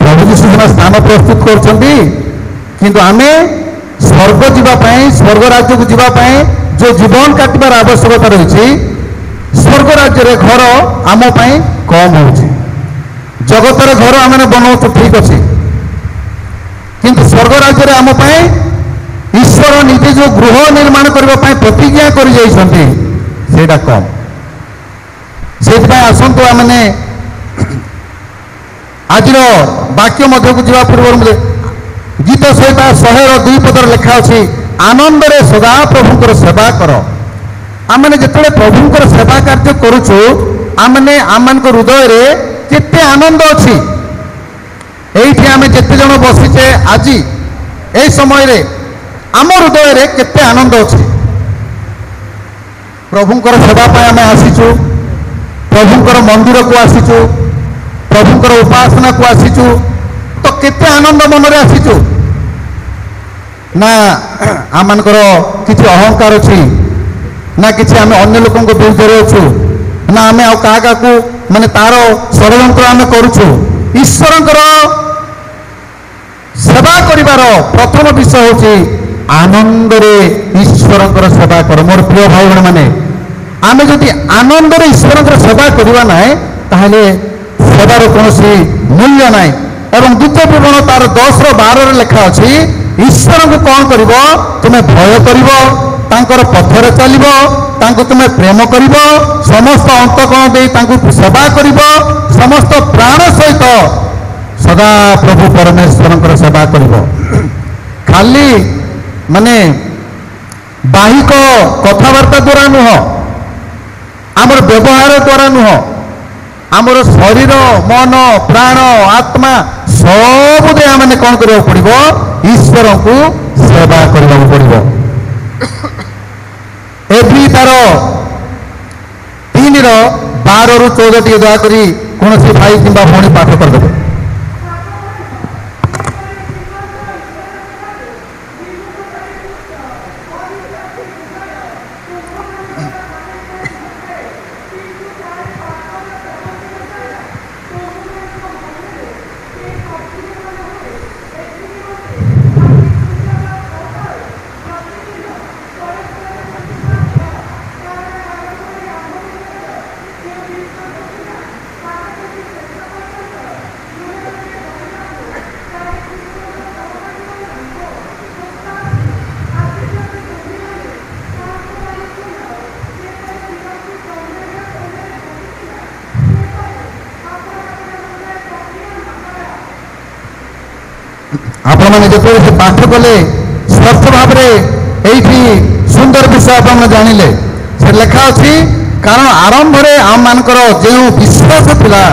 ପ୍ରଭୁ ଯୀଶୁ ସିନା ସ୍ଥାନ ପ୍ରସ୍ତୁତ କରୁଛନ୍ତି, କିନ୍ତୁ ଆମେ ସ୍ୱର୍ଗ ଯିବା ପାଇଁ, ସ୍ୱର୍ଗ ରାଜ୍ୟକୁ ଯିବା ପାଇଁ ଯେଉଁ ଜୀବନ କାଟିବାର ଆବଶ୍ୟକତା ରହିଛି, ସ୍ୱର୍ଗ ରାଜ୍ୟରେ ଘର ଆମ ପାଇଁ କମ୍ ହେଉଛି। ଜଗତରେ ଘର ଆମେ ବନାଉଛୁ ଠିକ୍ ଅଛି, କିନ୍ତୁ ସ୍ୱର୍ଗ ରାଜ୍ୟରେ ଆମ ପାଇଁ ଈଶ୍ୱର ନିଜେ ଯେଉଁ ଗୃହ ନିର୍ମାଣ କରିବା ପାଇଁ ପ୍ରତିଜ୍ଞା କରି ଯାଇଛନ୍ତି ସେଇଟା କମ୍। ସେଇଥିପାଇଁ ଆସନ୍ତୁ ଆମମାନେ ଆଜିର ବାକ୍ୟ ମଧ୍ୟକୁ ଯିବା ପୂର୍ବରୁ ଗୀତ ସହିତ 102 ପଦରେ ଲେଖା ଅଛି, ଆନନ୍ଦରେ ସଦା ପ୍ରଭୁଙ୍କର ସେବା କର। ଆମେ ଯେତେବେଳେ ପ୍ରଭୁଙ୍କର ସେବା କାର୍ଯ୍ୟ କରୁଛୁ, ଆମେ ଆମମାନଙ୍କ ହୃଦୟରେ କେତେ ଆନନ୍ଦ ଅଛି। এইটি আমি যেতে জন বসিছে আজি এই সময়ে ଆମ ହୃଦୟରେ କେତେ ଆନନ୍ଦ ଅଛି। ପ୍ରଭୁଙ୍କର ସେବା ପାଇଁ ଆମେ ଆସିଛୁ, ପ୍ରଭୁଙ୍କର ମନ୍ଦିରକୁ ଆସିଛୁ, ପ୍ରଭୁଙ୍କର ଉପାସନାକୁ ଆସିଛୁ, ତ କେତେ ଆନନ୍ଦ ମନରେ ଆସିଛୁ। ନା ଆମମାନଙ୍କର କିଛି ଅହଙ୍କାର ଅଛି, ନା କିଛି ଆମେ ଅନ୍ୟ ଲୋକଙ୍କ ବିରୁଦ୍ଧରେ ଅଛୁ, ନା ଆମେ ଆଉ କାହା କାହାକୁ ମାନେ ତାର ଷଡ଼ଯନ୍ତ୍ର ଆମେ କରୁଛୁ। ଈଶ୍ୱରଙ୍କର ସେବା କରିବାର ପ୍ରଥମ ବିଷୟ ହେଉଛି ଆନନ୍ଦରେ ଈଶ୍ୱରଙ୍କର ସେବା କର। ମୋର ପ୍ରିୟ ଭାଇ ଭଉଣୀମାନେ, ଆମେ ଯଦି ଆନନ୍ଦରେ ଈଶ୍ୱରଙ୍କର ସେବା କରିବା ନାହିଁ ତାହେଲେ ସେବାର କୌଣସି ମୂଲ୍ୟ ନାହିଁ। ଏବଂ ଦ୍ୱିତୀୟ ବିବରଣୀ ତାର 10:12 ଲେଖା ଅଛି, ଈଶ୍ୱରଙ୍କୁ କ'ଣ କରିବ? ତୁମେ ଭୟ କରିବ, ତାଙ୍କର ପଥରେ ଚାଲିବ, ତାଙ୍କୁ ତୁମେ ପ୍ରେମ କରିବ, ସମସ୍ତ ଅନ୍ତଃକରଣ ଦେଇ ତାଙ୍କୁ ସେବା କରିବ, ସମସ୍ତ ପ୍ରାଣ ସହିତ ସଦା ପ୍ରଭୁ ପରମେଶ୍ୱରଙ୍କର ସେବା କରିବ। ଖାଲି ମାନେ ବାହିକ କଥାବାର୍ତ୍ତା ଦ୍ୱାରା ନୁହଁ, ଆମର ବ୍ୟବହାର ଦ୍ୱାରା ନୁହଁ, ଆମର ଶରୀର, ମନ, ପ୍ରାଣ, ଆତ୍ମା ସବୁରେ ଆମେ କ'ଣ କରିବାକୁ ପଡ଼ିବ? ଈଶ୍ୱରଙ୍କୁ ସେବା କରିବାକୁ ପଡ଼ିବ। ଏଭି ତାର 3:12-14 ଟିକେ ଦୟାକରି କୌଣସି ଭାଇ କିମ୍ବା ଭଉଣୀ ପାଠ କରିଦେବେ। ଆପଣମାନେ ଯେତେବେଳେ ସେ ପାଠ କଲେ ସ୍ପଷ୍ଟ ଭାବରେ ଏଇଠି ସୁନ୍ଦର ବିଷୟ ଆପଣମାନେ ଜାଣିଲେ। ସେ ଲେଖା ଅଛି, କାରଣ ଆରମ୍ଭରେ ଆମମାନଙ୍କର ଯେଉଁ ବିଶ୍ୱାସ ଥିଲା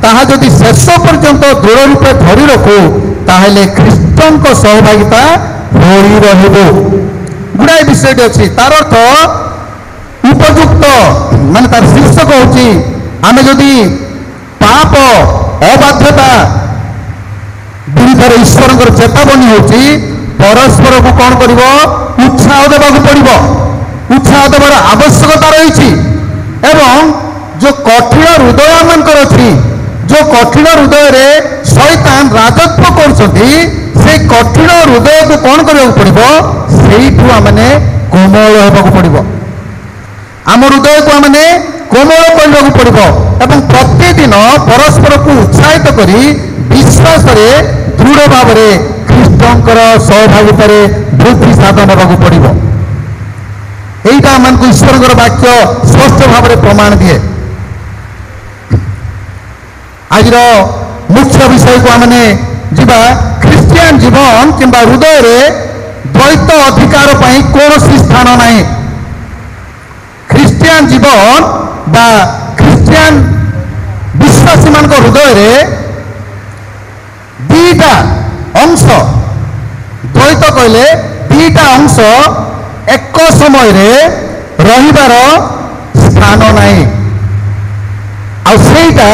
ତାହା ଯଦି ଶେଷ ପର୍ଯ୍ୟନ୍ତ ଦୃଢ଼ ରୂପେ ଧରି ରଖୁ ତାହେଲେ ଖ୍ରୀଷ୍ଟଙ୍କ ସହଭାଗିତା ହୋଇ ରହିବ। ଗୁଡ଼ାଏ ବିଷୟଟି ଅଛି। ତାର ଅର୍ଥ ଉପଯୁକ୍ତ ମାନେ ତାର ଶୀର୍ଷକ ହେଉଛି, ଆମେ ଯଦି ପାପ ଅବାଧ୍ୟତା ବିରୁଦ୍ଧରେ ଈଶ୍ୱରଙ୍କର ଚେତାବନୀ ହେଉଛି ପରସ୍ପରକୁ କ'ଣ କରିବ? ଉତ୍ସାହ ଦେବାକୁ ପଡ଼ିବ। ଉତ୍ସାହ ଦେବାର ଆବଶ୍ୟକତା ରହିଛି। ଏବଂ ଯେଉଁ କଠିନ ହୃଦୟ ମାନଙ୍କର ଅଛି, ଯେଉଁ କଠିନ ହୃଦୟରେ ଶୈତାନ ରାଜତ୍ୱ କରୁଛନ୍ତି, ସେଇ କଠିନ ହୃଦୟକୁ କ'ଣ କରିବାକୁ ପଡ଼ିବ? ସେଇଠୁ ଆମେ କୋମଳ ହେବାକୁ ପଡ଼ିବ। ଆମ ହୃଦୟକୁ ଆମେ କୋମଳ କରିବାକୁ ପଡ଼ିବ ଏବଂ ପ୍ରତିଦିନ ପରସ୍ପରକୁ ଉତ୍ସାହିତ କରି ବିଶ୍ୱାସରେ ଦୃଢ଼ ଭାବରେ ଖ୍ରୀଷ୍ଟଙ୍କର ସହଭାଗିତାରେ ବୃଦ୍ଧି ସାଧନ ହେବାକୁ ପଡ଼ିବ। এইটা ଆମକୁ ଈଶ୍ୱରଙ୍କର ବାକ୍ୟ ସ୍ପଷ୍ଟ ଭାବରେ ପ୍ରମାଣ ଦିଏ। ଆଜିର ମୁଖ୍ୟ ବିଷୟକୁ ଆମେ ଯିବା। ଖ୍ରୀଷ୍ଟ ଖ୍ରୀଷ୍ଟିଆନ ଜୀବନ କିମ୍ବା ହୃଦୟରେ ଦ୍ୱୈତ ଅଧିକାର ପାଇଁ କୌଣସି ସ୍ଥାନ ନାହିଁ। ଖ୍ରୀଷ୍ଟିଆନ ଜୀବନ ବା ଖ୍ରୀଷ୍ଟିଆନ ବିଶ୍ୱାସୀମାନଙ୍କ ହୃଦୟରେ ଦୁଇଟା ଅଂଶ, ଦ୍ୱୈତ କହିଲେ ଦୁଇଟା ଅଂଶ ଏକ ସମୟରେ ରହିବାର ସ୍ଥାନ ନାହିଁ। ଆଉ ସେଇଟା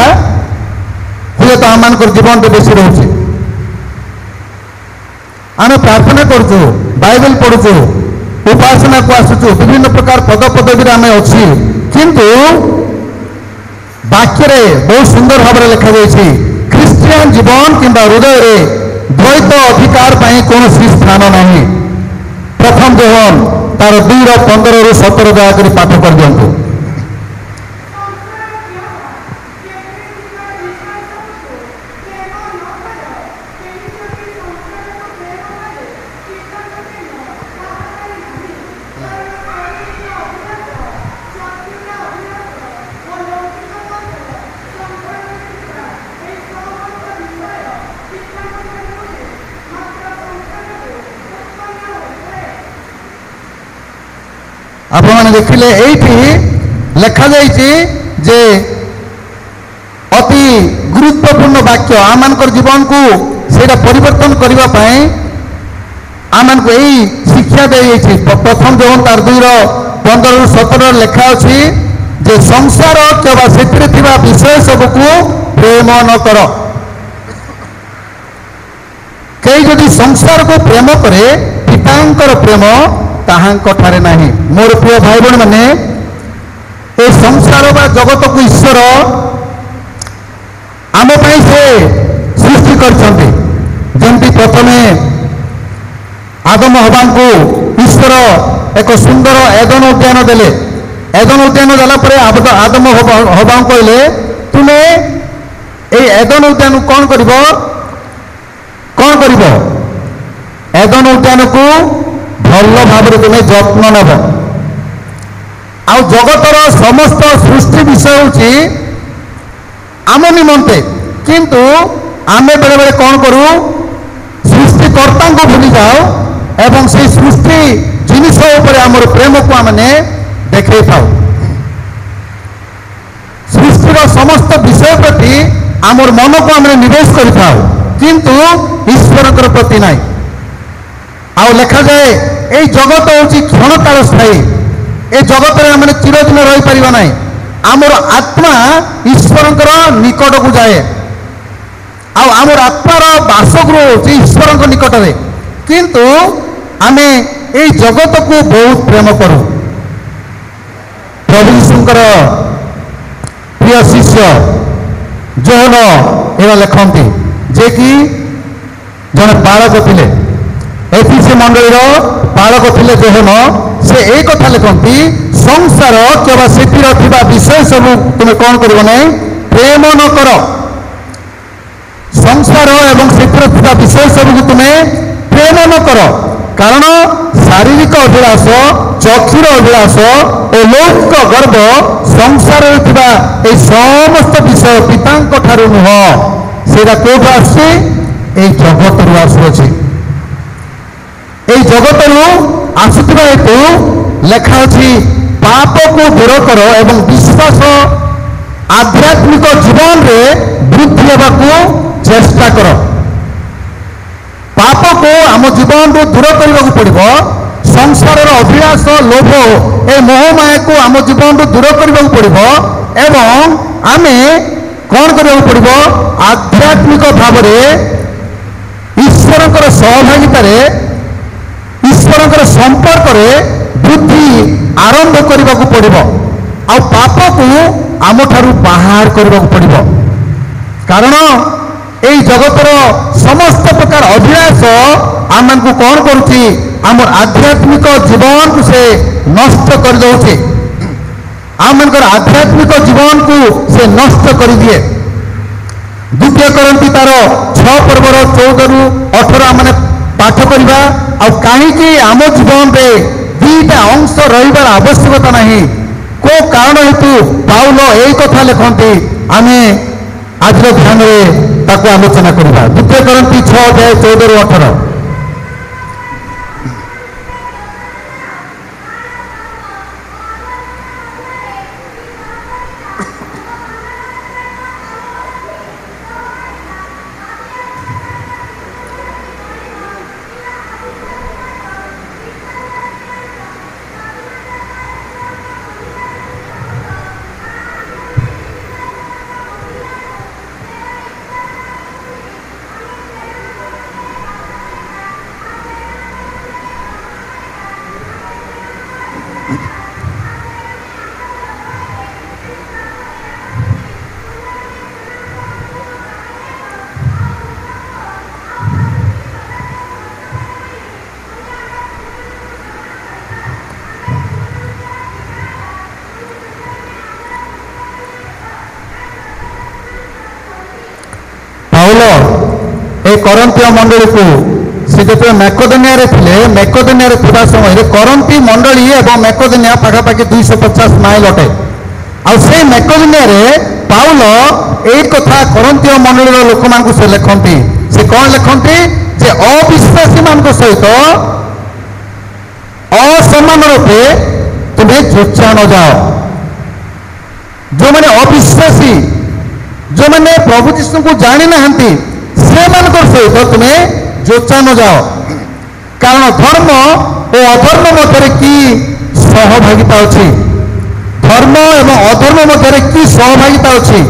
ହୁଏତ ଆମମାନଙ୍କର ଜୀବନରେ ବେଶୀ ରହୁଛି। ଆମେ ପ୍ରାର୍ଥନା କରୁଛୁ, ବାଇବେଲ ପଢୁଛୁ, ଉପାସନାକୁ ଆସୁଛୁ, ବିଭିନ୍ନ ପ୍ରକାର ପଦପଦବୀରେ ଆମେ ଅଛି, କିନ୍ତୁ ବାକ୍ୟରେ ବହୁତ ସୁନ୍ଦର ଭାବରେ ଲେଖାଯାଇଛି ଖ୍ରୀଷ୍ଟିଆନ ଜୀବନ କିମ୍ବା ହୃଦୟରେ ଦ୍ୱୈତ ଅଧିକାର ପାଇଁ କୌଣସି ସ୍ଥାନ ନାହିଁ। ପ୍ରଥମ ଯୋହନ ତାର 2:15-17 ଦୟାକରି ପାଠ କରିଦିଅନ୍ତୁ। ଆପଣମାନେ ଦେଖିଲେ ଏଇଠି ଲେଖାଯାଇଛି ଯେ ଅତି ଗୁରୁତ୍ୱପୂର୍ଣ୍ଣ ବାକ୍ୟ ଆମମାନଙ୍କର ଜୀବନକୁ ସେଇଟା ପରିବର୍ତ୍ତନ କରିବା ପାଇଁ ଆମମାନଙ୍କୁ ଏଇ ଶିକ୍ଷା ଦିଆଯାଇଛି। ପ୍ରଥମ ଯୋହନ ତାର 2:15-17 ଲେଖା ଅଛି ଯେ ସଂସାର କିମ୍ବା ସେଥିରେ ଥିବା ବିଷୟ ସବୁକୁ ପ୍ରେମ ନ କର। କେହି ଯଦି ସଂସାରକୁ ପ୍ରେମ କରେ ପିତାଙ୍କର ପ୍ରେମ ତାହାଙ୍କ ଠାରେ ନାହିଁ। ମୋର ପ୍ରିୟ ଭାଇ ଭଉଣୀ ମାନେ, ଏ ସଂସାର ବା ଜଗତକୁ ଈଶ୍ୱର ଆମ ପାଇଁ ସେ ସୃଷ୍ଟି କରିଛନ୍ତି। ଯେମିତି ପ୍ରଥମେ ଆଦମ ହବାଙ୍କୁ ଈଶ୍ୱର ଏକ ସୁନ୍ଦର ଏଦନ ଉଦ୍ୟାନ ଦେଲେ। ଏଦନ ଉଦ୍ୟାନ ଦେଲା ପରେ ଆଦମ ହବାଙ୍କୁ କହିଲେ ତୁମେ ଏଇ ଏଦନ ଉଦ୍ୟାନ କ'ଣ କରିବ? ଏଦନ ଉଦ୍ୟାନକୁ ଭଲ ଭାବରେ ତୁମେ ଯତ୍ନ ନେବ। ଆଉ ଜଗତର ସମସ୍ତ ସୃଷ୍ଟି ବିଷୟ ହେଉଛି ଆମ ନିମନ୍ତେ, କିନ୍ତୁ ଆମେ ବେଳେବେଳେ କ'ଣ କରୁ? ସୃଷ୍ଟିକର୍ତ୍ତାଙ୍କୁ ଭୁଲି ଯାଉ ଏବଂ ସେଇ ସୃଷ୍ଟି ଜିନିଷ ଉପରେ ଆମର ପ୍ରେମକୁ ଆମେ ଦେଖେଇଥାଉ। ସୃଷ୍ଟିର ସମସ୍ତ ବିଷୟ ପ୍ରତି ଆମର ମନକୁ ଆମେ ନିବେଶ କରିଥାଉ, କିନ୍ତୁ ଈଶ୍ୱରଙ୍କର ପ୍ରତି ନାହିଁ। ଆଉ ଲେଖାଯାଏ ଏଇ ଜଗତ ହେଉଛି କ୍ଷଣକାଳ ସ୍ଥାୟୀ। ଏ ଜଗତରେ ଆମେ ଚିରଦିନ ରହିପାରିବା ନାହିଁ। ଆମର ଆତ୍ମା ଈଶ୍ୱରଙ୍କର ନିକଟକୁ ଯାଏ। ଆଉ ଆମର ଆତ୍ମାର ବାସଗୃହ ହେଉଛି ଈଶ୍ୱରଙ୍କ ନିକଟରେ, କିନ୍ତୁ ଆମେ ଏଇ ଜଗତକୁ ବହୁତ ପ୍ରେମ କରୁ। ପ୍ରଭୁ ଯୀଶୁଙ୍କର ପ୍ରିୟ ଶିଷ୍ୟ ଯୋହନ ଏହା ଲେଖନ୍ତି, ଯେ କି ଜଣେ ବାଳକ ଥିଲେ, ଏଫିସି ମଣ୍ଡଳୀର ବାଳକ ଥିଲେ ଯୋହନ। ସେ এই କଥା ଲେଖନ୍ତି, ସଂସାର କିମ୍ବା ସେଥିରେ ଥିବା ବିଷୟ ସବୁ ତୁମେ କ'ଣ କରିବ ନାହିଁ? ପ୍ରେମ ନ କର। ସଂସାର ଏବଂ ସେଥିରେ ଥିବା ବିଷୟ ସବୁକୁ ତୁମେ ପ୍ରେମ ନ କର, କାରଣ ଶାରୀରିକ ଅଭିଳାଷ, ଚକ୍ଷୁର ଅଭିଳାଷ ଓ ଲୌକିକ ଗର୍ବ ସଂସାରରେ ଥିବା এই ସମସ୍ତ ବିଷୟ ପିତାଙ୍କ ଠାରୁ ନୁହଁ, ସେଇଟା କୋଉଠୁ ଆସୁଛି? এই ଜଗତରୁ ଆସୁଅଛି। এই ଜଗତରୁ ଆସୁଥିବା ହେତୁ ଲେଖା ଅଛି ପାପକୁ ଦୂର କର ଏବଂ ବିଶ୍ୱାସ ଆଧ୍ୟାତ୍ମିକ ଜୀବନରେ ବୃଦ୍ଧି ହେବାକୁ ଚେଷ୍ଟା କର। ପାପକୁ ଆମ ଜୀବନରୁ ଦୂର କରିବାକୁ ପଡ଼ିବ। ସଂସାରର ଅଭିଳାଷ, ଲୋଭ, ଏ ମୋହମାୟାକୁ ଆମ ଜୀବନରୁ ଦୂର କରିବାକୁ ପଡ଼ିବ ଏବଂ ଆମେ କ'ଣ କରିବାକୁ ପଡ଼ିବ? ଆଧ୍ୟାତ୍ମିକ ଭାବରେ ଈଶ୍ୱରଙ୍କର ସହଭାଗିତାରେ, ଈଶ୍ୱରଙ୍କର ସମ୍ପର୍କରେ ବୃଦ୍ଧି ଆରମ୍ଭ କରିବାକୁ ପଡ଼ିବ। ଆଉ ପାପକୁ ଆମଠାରୁ ବାହାର କରିବାକୁ ପଡ଼ିବ, କାରଣ এই ଜଗତର ସମସ୍ତ ପ୍ରକାର ଅଭିଳାଷ ଆମମାନଙ୍କୁ କ'ଣ କରୁଛି? ଆମର ଆଧ୍ୟାତ୍ମିକ ଜୀବନକୁ ସେ ନଷ୍ଟ କରିଦେଉଛି। ଆମମାନଙ୍କର ଆଧ୍ୟାତ୍ମିକ ଜୀବନକୁ ସେ ନଷ୍ଟ କରିଦିଏ। 2 କରନ୍ତି ତାର 6 ପର୍ବର 14-18 ଆମେ ପାଠ କରିବା। ଆଉ କାହିଁକି ଆମ ଜୀବନରେ ଦୁଇଟା ଅଂଶ ରହିବାର ଆବଶ୍ୟକତା ନାହିଁ, କୋଉ କାରଣ ହେତୁ ପାଉଲ ଏଇ କଥା ଲେଖନ୍ତି, ଆମେ ଆଜିର ଧ୍ୟାନରେ ताको आलोचना करबा। द्वितीय करंती 6 अध्याय 14 ରୁ 18। ए करंती मंडली को से जो मैकोदोनिया रे थिले, मैकोदोनिया रे थिबा समय रे करंती मंडली एवं मैकोदोनिया पाखापाखि 250 माइल अटे। आ से मैकोदोनिया रे पाउल ए कथा करंती मंडली लोक मान से लिखती। से कौन लिखती जे अविश्वासी मान सहित असमान रूपे तुम्हें जोचा न जाओ। जो मैंने अविश्वासी, जो मैंने प्रभु जीशु को जानी ना से सहित तुम्हें जोचा न जाओ। कारण धर्म और अधर्म मध्य कि सहभागिता अच्छी, धर्म एवं अधर्म मध्य कि सहभागिता अच्छी,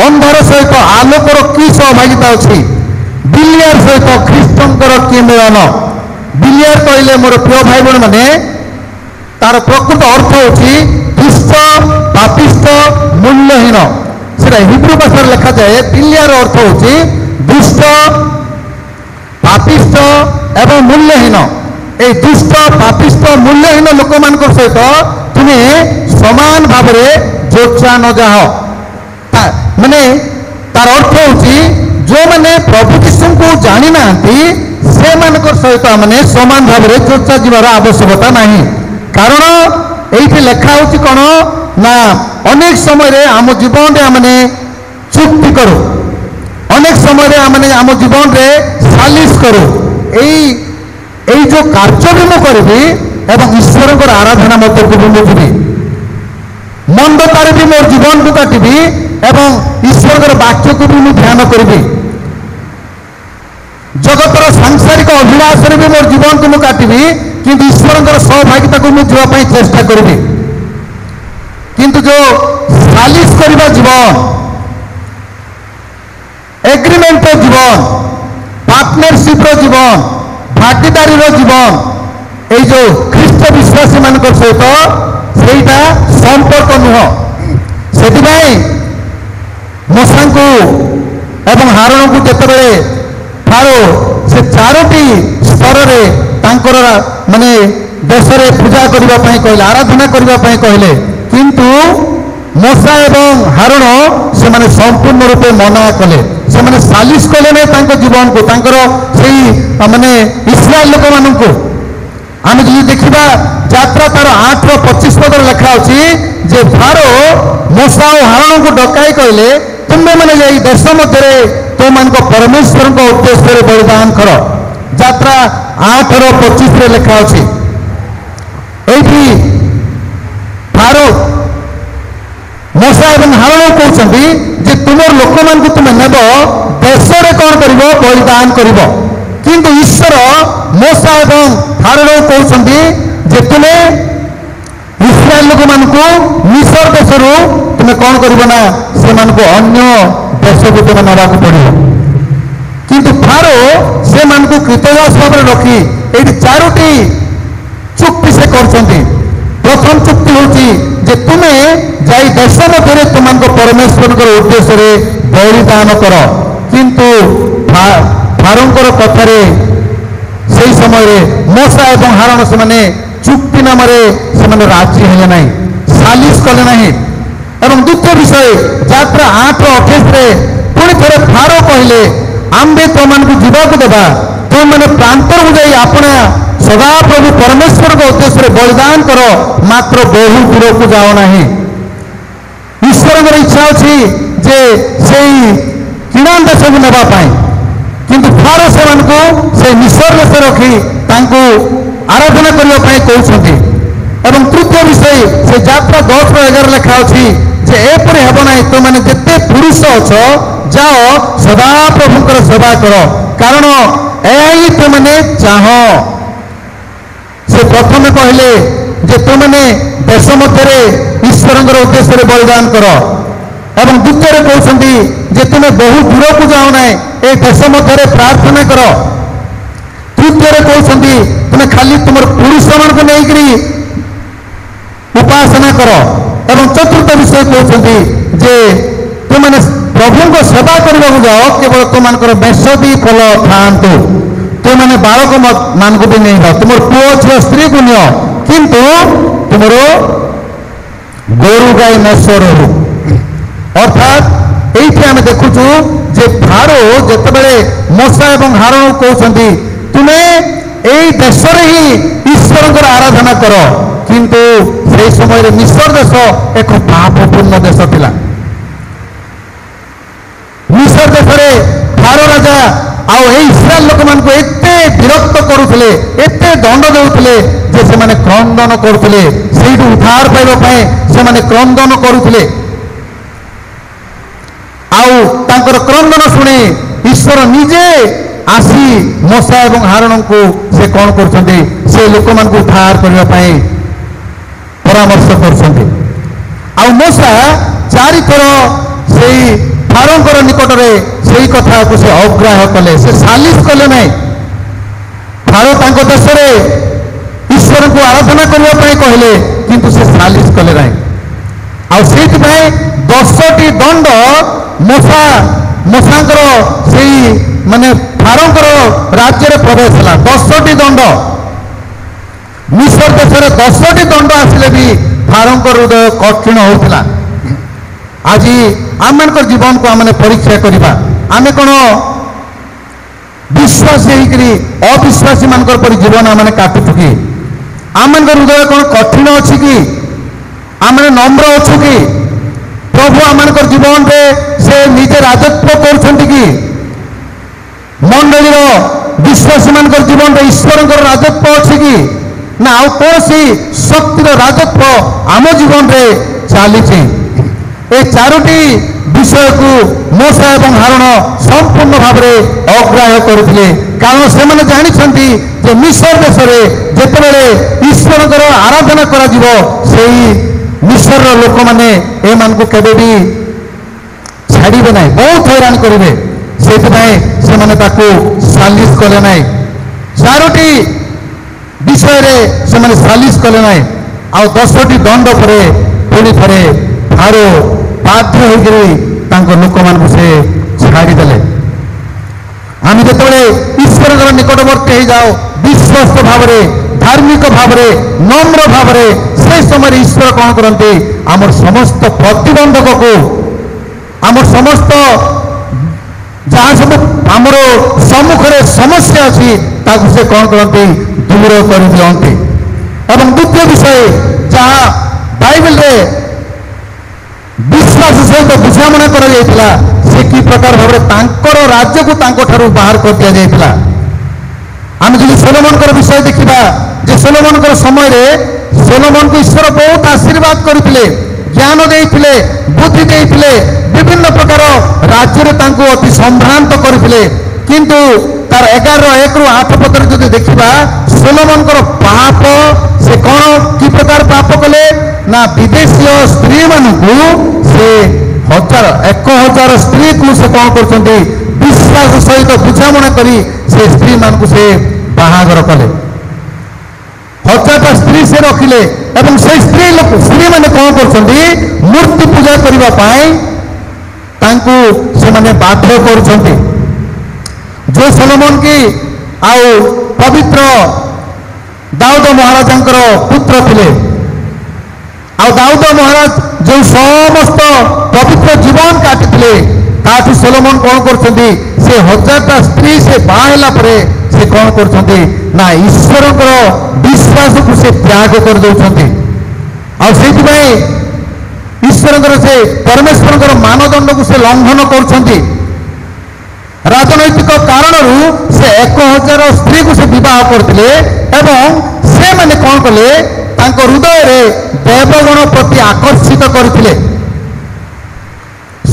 अंधार सहित आलोकर कि सहभागिता अच्छी, बिलियार सहित ख्रीष्टर कि मिलन। बिलियार कहले मोर प्रिय भाई बहन मैंने तार प्रकृत अर्थ होची दुष्ट, पापिष्ट, मूल्यहीन। से हिब्रू भाषा लिखा जाए बिलियार अर्थ होची दुष्ट, पापिष्ट एवं मूल्यहीन। ए दुष्ट, पापिष्ट, मूल्यहीन लोक मान सहित तुम्हें समान भाव में जोचा न जाओ। माने तार अर्थ होची जो मैंने प्रभु जीशु को जानी ना से सहित मैंने समान भाव में जोचा जीवार आवश्यकता नहीं। कारण ये लेखा होची कौन ना अनेक समय आम जीवन आमने चुक्ति करूँ, अनेक समय आमने आम जीवन रे सालिश करूँ। यही जो कार्य भी मुझे करी एवं ईश्वर आराधना मध्य को भी मुझे मंदतार भी मोर जीवन को काटि एवं ईश्वर वाक्य को भी मुझे ध्यान करी। जगतर सांसारिक अभिलाष भी मोर जीवन को मुझे काटि कि ईश्वर सहभागिता को मुझे जावाई चेष्टा करी। किंतु जो सालिश करवा जीवन, एग्रीमेंट जीवन, पार्टनरशिप जीवन, भागीदारी जीवन, ये जो ख्रीष्ट विश्वासी मान सहित सेटा संपर्क नुह। से मूसा को एवं हारण को जिते फारो से 4टी स्तर माने देश में पूजा करने कहले, आराधना करने कहले। किंतु मूसा एवं हारण से माने संपूर्ण रूपे मना कले, से माने सालिश कले नहीं जीवन को, माने इस्राएल लोक मानू। आम जो देखा यात्रा तार 8:25 पद लिखा अच्छी जे फारो मूसा और हारण को डकाई कहले तुम्हें मैंने जा देश मध्य तुम मान परमेश्वर उद्देश्य बलिदान कर। यात्रा 8:25 लिखा अच्छी। ये फारो मूसा एवं हारण कहते जे तुम लोक मान तुम्हें नेब देश में कौन कर बलिदान कर। किंतु ईश्वर मूसा एवं हारण कहते जे तुम्हें इस्राएल लोक मान मिस्र देश तुम्हें कौन कर ना से अन्य देश को तुम्हें नवा पड़ो। किंतु फारो से कृतदास भाव में रखी ये 4टी चुक्ति से करछंती। प्रथम चुक्ति होची जे तुम्हें जाई देश मध्य तुम परमेश्वर उद्देश्य बलिदान कर। किंतु फारोंकर कथार से समय मूसा एवं हारण से चुक्ति नाम से राजी हेले ना, सालिश कले ना। एवं द्वितीय विषय यात्रा 8:28 पुणी थे फारो कहले आम्बे तुम जावाक देवा, तुम मैंने प्रांतर को जाई अपना सदा प्रभु परमेश्वर को उद्देश्य बलिदान कर, मात्र बहु दूर को जाओ ना। ईश्वर इच्छा अच्छी जे से କିଣାନ ଦେଶକୁ ନେବା ପାଇଁ, କିନ୍ତୁ ଫାରୋ ସେମାନଙ୍କୁ ସେ ମିଶର ଦେଶରେ ରଖି ତାଙ୍କୁ ଆରାଧନା କରିବା ପାଇଁ କହୁଛନ୍ତି। ଏବଂ ତୃତୀୟ ବିଷୟ ସେ ଯାତ୍ରା 10:11 ଲେଖା ଅଛି ଯେ ଏପରି ହେବ ନାହିଁ, ତୁମମାନେ ଯେତେ ପୁରୁଷ ଅଛ ଯାଅ ସଦାପ୍ରଭୁଙ୍କର ସେବା କର, କାରଣ ଏହା ହିଁ ତୁମମାନେ ଚାହଁ। ସେ ପ୍ରଥମେ କହିଲେ ଯେ ତୁମମାନେ ଦେଶ ମଧ୍ୟରେ ଈଶ୍ୱରଙ୍କର ଉଦ୍ଦେଶ୍ୟରେ ବଳିଦାନ କର, ଏବଂ ଦ୍ୱିତୀୟରେ କହୁଛନ୍ତି ଯେ ତୁମେ ବହୁ ଦୂରକୁ ଯାଅ ନାହିଁ, ଏ ଦେଶ ମଧ୍ୟରେ ପ୍ରାର୍ଥନା କର। ତୃତୀୟରେ କହୁଛନ୍ତି ତୁମେ ଖାଲି ତୁମର ପୁରୁଷମାନଙ୍କୁ ନେଇକରି ଉପାସନା କର, ଏବଂ ଚତୁର୍ଥ ବିଷୟ କହୁଛନ୍ତି ଯେ ତୁମମାନେ ପ୍ରଭୁଙ୍କ ସେବା କରିବାକୁ ଯାଅ, କେବଳ ତୁମମାନଙ୍କର ବେଶୀ ଫଳ ଥାଆନ୍ତୁ, ତୁମମାନେ ବାଳକ ମାନଙ୍କୁ ବି ନେଇଯାଅ, ତୁମର ପୁଅ ଝିଅ ସ୍ତ୍ରୀକୁ ନିଅ, କିନ୍ତୁ ତୁମର ଗୋରୁ ଗାଈ ମେଷ ରହୁ। ଅର୍ଥାତ୍ এইটি আমি দেখুছু যে ফারো যেতবে মোসা এবং হারণ কৌଛନ୍ତି তুমি এই দেশরে হি ঈশ্বরଙ୍କର আরাধনা কর, কিন্তু সেই সময়ের মিশর দেশ এক পাপপূর্ণ দেশ ଥିଲା। মিশর দেশরে ফারো রাজা ଆଉ এই ইসরাଏଲ ଲୋକମାନଙ୍କୁ ଏତେ ବିରକ୍ତ କରୁଥିଲେ, ଏତେ ଦଣ୍ଡ ଦେଉଥିଲେ ଯେ ସେମାନେ କ୍ରନ୍ଦନ କରୁଥିଲେ, ସେଇଠୁ ଉଦ୍ଧାର ପାଇବା ପାଇଁ ସେମାନେ କ୍ରନ୍ଦନ କରୁଥିଲେ। ଆଉ ତାଙ୍କର କ୍ରନ୍ଦନ ଶୁଣି ଈଶ୍ୱର ନିଜେ ଆସି ମୋସା ଏବଂ ହାରଣଙ୍କୁ ସେ କ'ଣ କରୁଛନ୍ତି, ସେ ଲୋକମାନଙ୍କୁ ଉଦ୍ଧାର କରିବା ପାଇଁ ପରାମର୍ଶ କରୁଛନ୍ତି। ଆଉ ମୋସା 4 ଥର ସେଇ ଫାରୋଙ୍କର ନିକଟରେ ସେଇ କଥାକୁ ସେ ଅଗ୍ରାହ୍ୟ କଲେ, ସେ ସାଲିସ କଲେ ନାହିଁ। ଫାରୋ ତାଙ୍କ ଦେଶରେ ଈଶ୍ୱରଙ୍କୁ ଆରାଧନା କରିବା ପାଇଁ କହିଲେ, କିନ୍ତୁ ସେ ସାଲିସ କଲେ ନାହିଁ। ଆଉ ସେଇଥିପାଇଁ 10ଟି ଦଣ୍ଡ ମୋସାଙ୍କର ସେଇ ମାନେ ଫାରୋଙ୍କର ରାଜ୍ୟରେ ପ୍ରବେଶ ହେଲା। 10ଟି ଦଣ୍ଡ, ମିଶର ଦେଶରେ 10ଟି ଦଣ୍ଡ ଆସିଲେ ବି ଫାରୋଙ୍କର ହୃଦୟ କଠିନ ହେଉଥିଲା। ଆଜି ଆମମାନଙ୍କର ଜୀବନକୁ ଆମେ ପରୀକ୍ଷା କରିବା, ଆମେ କ'ଣ ବିଶ୍ୱାସୀ ହେଇକରି ଅବିଶ୍ୱାସୀ ମାନଙ୍କର ପରି ଜୀବନ ଆମେ କାଟୁଛୁ କି? ଆମମାନଙ୍କର ହୃଦୟ କ'ଣ କଠିନ ଅଛି କି? ଆମେ ନମ୍ର ଅଛୁ କି? ପ୍ରଭୁ ଆମମାନଙ୍କର ଜୀବନରେ ସେ ନିଜେ ରାଜତ୍ୱ କରୁଛନ୍ତି କି? ମଣ୍ଡଳୀର ବିଶ୍ୱାସୀ ମାନଙ୍କର ଜୀବନରେ ଈଶ୍ୱରଙ୍କର ରାଜତ୍ୱ ଅଛି କି? ନା ଆଉ କୌଣସି ଶକ୍ତିର ରାଜତ୍ୱ ଆମ ଜୀବନରେ ଚାଲିଛି? এই 4ଟି ବିଷୟକୁ ମୋସା ଏବଂ ହାରଣ ସମ୍ପୂର୍ଣ୍ଣ ଭାବରେ ଅଗ୍ରାହ୍ୟ କରୁଥିଲେ, କାରଣ ସେମାନେ ଜାଣିଛନ୍ତି ଯେ ମିଶର ଦେଶରେ ଯେତେବେଳେ ଈଶ୍ୱରଙ୍କର ଆରାଧନା କରାଯିବ, ସେଇ ମିଶରର ଲୋକମାନେ ଏମାନଙ୍କୁ କେବେ ବି ଛାଡ଼ିବେ ନାହିଁ, ବହୁତ ହଇରାଣ କରିବେ। ସେଥିପାଇଁ ସେମାନେ ତାକୁ ସାଲିସ କଲେ ନାହିଁ। 4ଟି ବିଷୟରେ ସେମାନେ ସାଲିସ କଲେ ନାହିଁ। ଆଉ 10ଟି ଦଣ୍ଡ ପରେ ପୁଣି ଥରେ ଫାରୋ ବାଧ୍ୟ ହୋଇକରି ତାଙ୍କ ଲୋକମାନଙ୍କୁ ସେ ଛାଡ଼ିଦେଲେ। ଆମେ ଯେତେବେଳେ ଈଶ୍ୱରଙ୍କର ନିକଟବର୍ତ୍ତୀ ହେଇଯାଉ ବିଶ୍ୱସ୍ତ ଭାବରେ, ଧାର୍ମିକ ଭାବରେ, ନମ୍ର ଭାବରେ, ସେ ସମୟରେ ଈଶ୍ୱର କ'ଣ କରନ୍ତି, ଆମର ସମସ୍ତ ପ୍ରତିବନ୍ଧକକୁ, ଆମର ସମସ୍ତ ଯାହା ସବୁ ଆମର ସମ୍ମୁଖରେ ସମସ୍ୟା ଅଛି ତାକୁ ସେ କ'ଣ କରନ୍ତି, ଦୂର କରିଦିଅନ୍ତି। ଏବଂ ଦ୍ୱିତୀୟ ବିଷୟ, ଯାହା ବାଇବେଲରେ ବିଶ୍ୱାସ ସହିତ ବୁଝାମଣା କରାଯାଇଥିଲା, ସେ କି ପ୍ରକାର ଭାବରେ ତାଙ୍କର ରାଜ୍ୟକୁ ତାଙ୍କଠାରୁ ବାହାର କରିଦିଆଯାଇଥିଲା। ଆମେ ଯଦି ସୋଲୋମନଙ୍କର ବିଷୟ ଦେଖିବା, ଯେ ସୋଲୋମନଙ୍କର ସମୟରେ ସୋଲୋମନକୁ ଈଶ୍ୱର ବହୁତ ଆଶୀର୍ବାଦ କରିଥିଲେ, ଜ୍ଞାନ ଦେଇଥିଲେ, ବୁଦ୍ଧି ଦେଇଥିଲେ, ବିଭିନ୍ନ ପ୍ରକାର ରାଜ୍ୟରେ ତାଙ୍କୁ ଅତି ସମ୍ଭ୍ରାନ୍ତ କରିଥିଲେ। କିନ୍ତୁ ତାର 11:1-8 ପଦରେ ଯଦି ଦେଖିବା, ସୋଲୋମନଙ୍କର ପାପ, ସେ କ'ଣ କି ପ୍ରକାର ପାପ କଲେ ନା ବିଦେଶୀୟ ସ୍ତ୍ରୀମାନଙ୍କୁ ସେ 1000 ସ୍ତ୍ରୀକୁ ସେ କ'ଣ କରୁଛନ୍ତି, ବିଶ୍ୱାସ ସହିତ ବୁଝାମଣା କରି ସେ ସ୍ତ୍ରୀମାନଙ୍କୁ ସେ ବାହାଘର କଲେ। 1000ଟା ସ୍ତ୍ରୀ ସେ ରଖିଲେ ଏବଂ ସେଇ ସ୍ତ୍ରୀମାନେ କ'ଣ କରୁଛନ୍ତି, ମୂର୍ତ୍ତି ପୂଜା କରିବା ପାଇଁ ତାଙ୍କୁ ସେମାନେ ବାଧ୍ୟ କରୁଛନ୍ତି। ଯେଉଁ ସୋଲୋମନ କି ଆଉ ପବିତ୍ର ଦାଉଦ ମହାରାଜାଙ୍କର ପୁତ୍ର ଥିଲେ, ଆଉ ଦାଉଦ ମହାରାଜ ଯେଉଁ ସମସ୍ତ ପବିତ୍ର ଜୀବନ କାଟିଥିଲେ, ତାଠୁ ସୋଲୋମନ କ'ଣ କରୁଛନ୍ତି, ସେ 1000ଟା ସ୍ତ୍ରୀ ସେ ବାହା ହେଲା ପରେ ସେ କ'ଣ କରୁଛନ୍ତି ନା ଈଶ୍ୱରଙ୍କର ବିଶ୍ୱାସକୁ ସେ ତ୍ୟାଗ କରିଦେଉଛନ୍ତି। ଆଉ ସେଇଥିପାଇଁ ଈଶ୍ୱରଙ୍କର ସେ ପରମେଶ୍ୱରଙ୍କର ମାନଦଣ୍ଡକୁ ସେ ଲଙ୍ଘନ କରୁଛନ୍ତି। ରାଜନୈତିକ କାରଣରୁ ସେ 1000 ସ୍ତ୍ରୀକୁ ସେ ବିବାହ କରିଥିଲେ ଏବଂ ସେମାନେ କ'ଣ କଲେ ତାଙ୍କ ହୃଦୟରେ ଦେବଗଣ ପ୍ରତି ଆକର୍ଷିତ କରିଥିଲେ।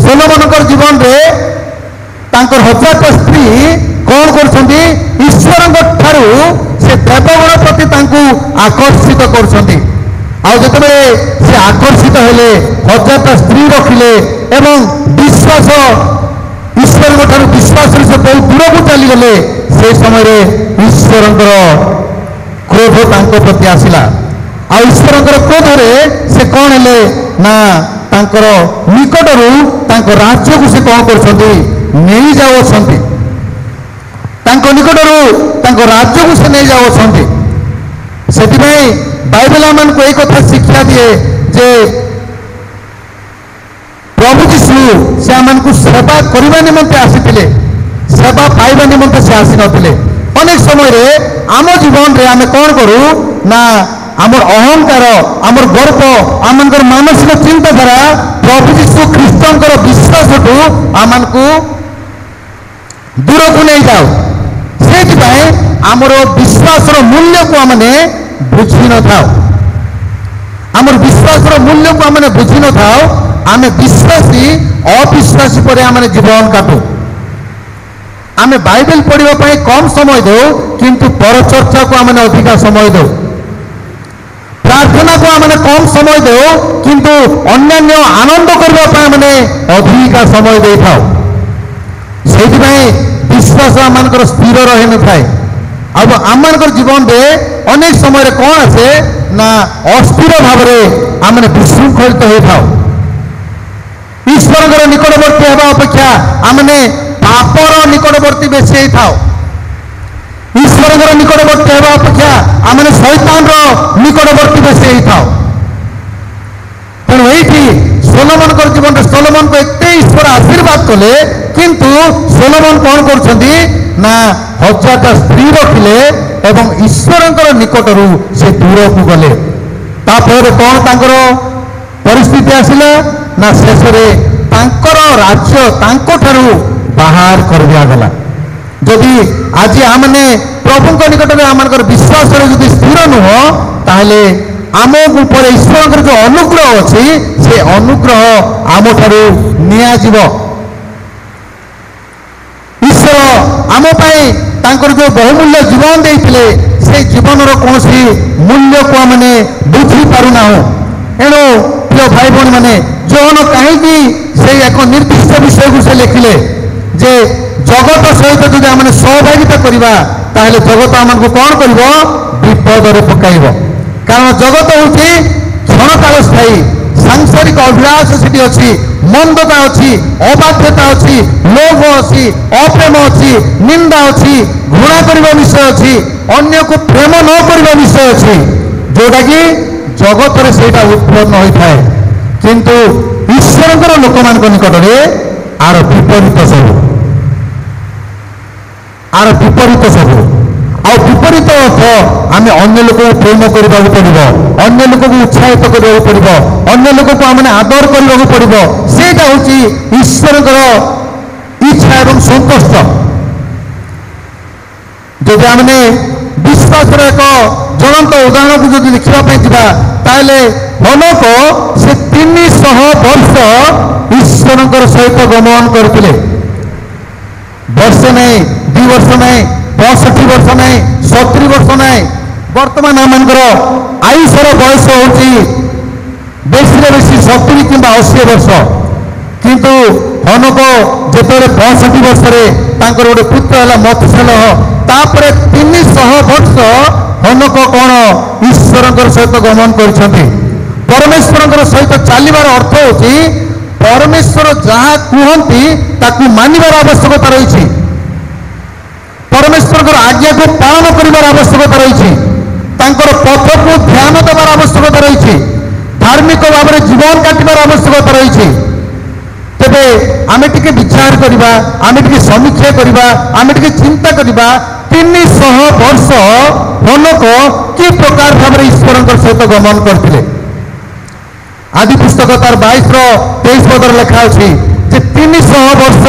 ସୋଲୋମନଙ୍କର ଜୀବନରେ ତାଙ୍କର 1000ଟା ସ୍ତ୍ରୀ କ'ଣ କରୁଛନ୍ତି ଈଶ୍ୱରଙ୍କ ଠାରୁ ସେ ଦେବଗଣ ପ୍ରତି ତାଙ୍କୁ ଆକର୍ଷିତ କରୁଛନ୍ତି। ଆଉ ଯେତେବେଳେ ସେ ଆକର୍ଷିତ ହେଲେ 1000ଟା ସ୍ତ୍ରୀ ରଖିଲେ ଏବଂ ବିଶ୍ୱାସ ଈଶ୍ୱରଙ୍କ ଠାରୁ ବିଶ୍ୱାସରେ ସେ ବହୁତ ଦୂରକୁ ଚାଲିଗଲେ ସେହି ସମୟରେ ଈଶ୍ୱରଙ୍କର କ୍ରୋଧ ତାଙ୍କ ପ୍ରତି ଆସିଲା। ଆଉ ଈଶ୍ୱରଙ୍କର କ୍ରୋଧରେ ସେ କ'ଣ ହେଲେ ନା ତାଙ୍କର ନିକଟରୁ ତାଙ୍କ ରାଜ୍ୟକୁ ସେ କ'ଣ କରୁଛନ୍ତି ନେଇଯାଉଛନ୍ତି। ତାଙ୍କ ନିକଟରୁ ତାଙ୍କ ରାଜ୍ୟକୁ ସେ ନେଇଯାଉଛନ୍ତି। ସେଥିପାଇଁ ବାଇବେଲ ଆମମାନଙ୍କୁ ଏହି କଥା ଶିକ୍ଷା ଦିଏ ଯେ ପ୍ରଭୁ ଯୀଶୁ ସେ ଆମମାନଙ୍କୁ ସେବା କରିବା ନିମନ୍ତେ ଆସିଥିଲେ, ସେବା ପାଇବା ନିମନ୍ତେ ସେ ଆସିନଥିଲେ। ଅନେକ ସମୟରେ ଆମ ଜୀବନରେ ଆମେ କ'ଣ କରୁ ନା ଆମର ଅହଙ୍କାର, ଆମର ଗର୍ବ, ଆମଙ୍କର ମାନସିକ ଚିନ୍ତାଧାରା ପ୍ରଭୁ ଯୀଶୁ ଖ୍ରୀଷ୍ଟଙ୍କର ବିଶ୍ୱାସଠୁ ଆମମାନଙ୍କୁ ଦୂରକୁ ନେଇଯାଉ। ସେଇଥିପାଇଁ ଆମର ବିଶ୍ୱାସର ମୂଲ୍ୟକୁ ଆମେ ବୁଝିନଥାଉ। ଆମର ବିଶ୍ୱାସର ମୂଲ୍ୟକୁ ଆମେ ବୁଝିନଥାଉ। ଆମେ ବିଶ୍ୱାସୀ ଅବିଶ୍ୱାସୀ ପରେ ଆମେ ଜୀବନ କାଟୁ। ଆମେ ବାଇବେଲ ପଢ଼ିବା ପାଇଁ କମ୍ ସମୟ ଦେଉ, କିନ୍ତୁ ପରଚର୍ଚ୍ଚାକୁ ଆମେ ଅଧିକା ସମୟ ଦେଉ। ପ୍ରାର୍ଥନାକୁ ଆମେ କମ୍ ସମୟ ଦେଉ, କିନ୍ତୁ ଅନ୍ୟାନ୍ୟ ଆନନ୍ଦ କରିବା ପାଇଁ ଆମେ ଅଧିକା ସମୟ ଦେଇଥାଉ। ସେଇଥିପାଇଁ ବିଶ୍ୱାସ ଆମମାନଙ୍କର ସ୍ଥିର ରହିନଥାଏ। ଆଉ ଆମମାନଙ୍କର ଜୀବନରେ ଅନେକ ସମୟରେ କ'ଣ ଆସେ ନା ଅସ୍ଥିର ଭାବରେ ଆମେ ବିଶୃଙ୍ଖଳିତ ହୋଇଥାଉ। ଈଶ୍ୱରଙ୍କର ନିକଟବର୍ତ୍ତୀ ହେବା ଅପେକ୍ଷା ଆମେ ପାପର ନିକଟବର୍ତ୍ତୀ ବେଶୀ ହେଇଥାଉ। ଈଶ୍ୱରଙ୍କର ନିକଟବର୍ତ୍ତୀ ହେବା ଅପେକ୍ଷା ଆମେ ଶୈତାନର ନିକଟବର୍ତ୍ତୀ ବେଶୀ ହେଇଥାଉ। ତେଣୁ ଏଇଠି ସୋଲୋମନଙ୍କର ଜୀବନରେ ସୋଲୋମନକୁ ଏତେ ଈଶ୍ୱର ଆଶୀର୍ବାଦ କଲେ, କିନ୍ତୁ ସୋଲୋମନ କ'ଣ କରୁଛନ୍ତି ନା 1000ଟା ସ୍ତ୍ରୀ ରଖିଲେ ଏବଂ ଈଶ୍ୱରଙ୍କର ନିକଟରୁ ସେ ଦୂରକୁ ଗଲେ। ତାପରେ କ'ଣ ତାଙ୍କର ପରିସ୍ଥିତି ଆସିଲା ନା ଶେଷରେ ତାଙ୍କର ରାଜ୍ୟ ତାଙ୍କଠାରୁ ବାହାର କରିଦିଆଗଲା। ଯଦି ଆଜି ଆମେ ପ୍ରଭୁଙ୍କ ନିକଟରେ ଆମମାନଙ୍କର ବିଶ୍ୱାସରେ ଯଦି ସ୍ଥିର ନୁହଁ, ତାହେଲେ ଆମ ଉପରେ ଈଶ୍ୱରଙ୍କର ଯେଉଁ ଅନୁଗ୍ରହ ଅଛି ସେ ଅନୁଗ୍ରହ ଆମଠାରୁ ନିଆଯିବ। ଈଶ୍ୱର ଆମ ପାଇଁ ତାଙ୍କର ଯେଉଁ ବହୁମୂଲ୍ୟ ଜୀବନ ଦେଇଥିଲେ, ସେ ଜୀବନର କୌଣସି ମୂଲ୍ୟକୁ ଆମେ ବୁଝିପାରୁନାହୁଁ। ଏଣୁ ପ୍ରିୟ ଭାଇ ଭଉଣୀମାନେ, ଜୋହନ କାହିଁକି ସେଇ ଏକ ନିର୍ଦ୍ଦିଷ୍ଟ ବିଷୟକୁ ସେ ଲେଖିଲେ ଯେ ଜଗତ ସହିତ ଯଦି ଆମେ ସହଭାଗିତା କରିବା, ତାହେଲେ ଜଗତ ଆମକୁ କ'ଣ କରିବ? ବିପଦରେ ପକାଇବ। କାରଣ ଜଗତ ହେଉଛି କ୍ଷଣକାଳ ସ୍ଥାୟୀ। ସାଂସାରିକ ଅଭିଳାଷ ସେଠି ଅଛି, ମନ୍ଦତା ଅଛି, ଅବାଧ୍ୟତା ଅଛି, ଲୋଭ ଅଛି, ଅପ୍ରେମ ଅଛି, ନିନ୍ଦା ଅଛି, ଘୃଣା କରିବା ବିଷୟ ଅଛି, ଅନ୍ୟକୁ ପ୍ରେମ ନ କରିବା ବିଷୟ ଅଛି, ଯୋଉଟାକି ଜଗତରେ ସେଇଟା ଉତ୍ପନ୍ନ ହୋଇଥାଏ। କିନ୍ତୁ ଈଶ୍ୱରଙ୍କର ଲୋକମାନଙ୍କ ନିକଟରେ ଆର ବିପରୀତ ସବୁ, ଆର ବିପରୀତ ସବୁ। ଆଉ ବିପରୀତ ଅର୍ଥ ଆମେ ଅନ୍ୟ ଲୋକକୁ ପ୍ରେମ କରିବାକୁ ପଡ଼ିବ, ଅନ୍ୟ ଲୋକକୁ ଉତ୍ସାହିତ କରିବାକୁ ପଡ଼ିବ, ଅନ୍ୟ ଲୋକକୁ ଆମେ ଆଦର କରିବାକୁ ପଡ଼ିବ। ସେଇଟା ହେଉଛି ଈଶ୍ୱରଙ୍କର ଇଚ୍ଛା ଏବଂ ସନ୍ତୁଷ୍ଟ। ଯଦି ଆମେ ବିଶ୍ୱାସର ଏକ ଜ୍ୱଳନ୍ତ ଉଦାହରଣକୁ ଯଦି ଦେଖିବା ପାଇଁ ଯିବା, ତାହେଲେ ହନୋକ ସେ 300 ବର୍ଷ ଈଶ୍ୱରଙ୍କର ସହିତ ଗମନ କରିଥିଲେ। ବର୍ଷେ ନାହିଁ, 2 ବର୍ଷ ନାହିଁ, 65 ବର୍ଷ ନାହିଁ, 70 ବର୍ଷ ନାହିଁ। ବର୍ତ୍ତମାନ ଆମମାନଙ୍କର ଆୟୁଷର ବୟସ ହେଉଛି ବେଶୀରେ ବେଶୀ 70 କିମ୍ବା 80 ବର୍ଷ। କିନ୍ତୁ ହନୋକ ଯେତେବେଳେ 65 ବର୍ଷରେ ତାଙ୍କର ଗୋଟେ ପୁତ୍ର ହେଲା ମଥୁସେଲହ, ତାପରେ 300 ବର୍ଷ ହନୋକ କ'ଣ ଈଶ୍ୱରଙ୍କର ସହିତ ଗମନ କରିଛନ୍ତି। ପରମେଶ୍ୱରଙ୍କର ସହିତ ଚାଲିବାର ଅର୍ଥ ହେଉଛି ପରମେଶ୍ୱର ଯାହା କୁହନ୍ତି ତାକୁ ମାନିବାର ଆବଶ୍ୟକତା ରହିଛି। ପରମେଶ୍ୱରଙ୍କର ଆଜ୍ଞାକୁ ପାଳନ କରିବାର ଆବଶ୍ୟକତା ରହିଛି। ତାଙ୍କର ପଥକୁ ଧ୍ୟାନ ଦେବାର ଆବଶ୍ୟକତା ରହିଛି। ଧାର୍ମିକ ଭାବରେ ଜୀବନ କାଟିବାର ଆବଶ୍ୟକତା ରହିଛି। ତେବେ ଆମେ ଟିକେ ବିଚାର କରିବା, ଆମେ ଟିକେ ସମୀକ୍ଷା କରିବା, ଆମେ ଟିକେ ଚିନ୍ତା କରିବା, 300 ବର୍ଷ ହନୋକ କି ପ୍ରକାର ଭାବରେ ଈଶ୍ୱରଙ୍କ ସହିତ ଗମନ କରିଥିଲେ। ଆଦି ପୁସ୍ତକ ତାର 22ର 23 ପଦରେ ଲେଖା ଅଛି ଯେ 300 ବର୍ଷ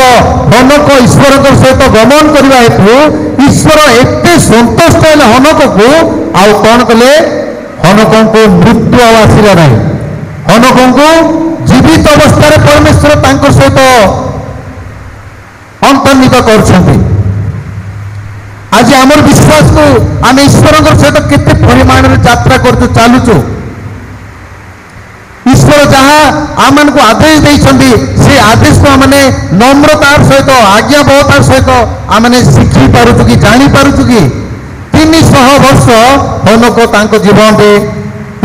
ହନକ ଈଶ୍ୱରଙ୍କ ସହିତ ଗମନ କରିବା ହେତୁ ଈଶ୍ୱର ଏତେ ସନ୍ତୁଷ୍ଟ ହେଲେ ହନକକୁ ଆଉ କ'ଣ କଲେ ହନକଙ୍କୁ ମୃତ୍ୟୁ ଆଉ ଆସିଲା ନାହିଁ ହନକଙ୍କୁ ଜୀବିତ ଅବସ୍ଥାରେ ପରମେଶ୍ୱର ତାଙ୍କ ସହିତ ଅନ୍ତର୍ନିହିତ କରୁଛନ୍ତି ଆଜି ଆମର ବିଶ୍ୱାସକୁ ଆମେ ଈଶ୍ୱରଙ୍କ ସହିତ କେତେ ପରିମାଣରେ ଯାତ୍ରା କରୁଛୁ ଚାଲୁଛୁ ଈଶ୍ୱର ଯାହା ଆମମାନଙ୍କୁ ଆଦେଶ ଦେଇଛନ୍ତି ସେ ଆଦେଶକୁ ଆମେ ନମ୍ରତାର ସହିତ ଆଜ୍ଞାବହତାର ସହିତ ଆମେ ଶିଖି ପାରୁଛୁ କି ଜାଣିପାରୁଛୁ କି 300 ବର୍ଷ ହନକ ତାଙ୍କ ଜୀବନରେ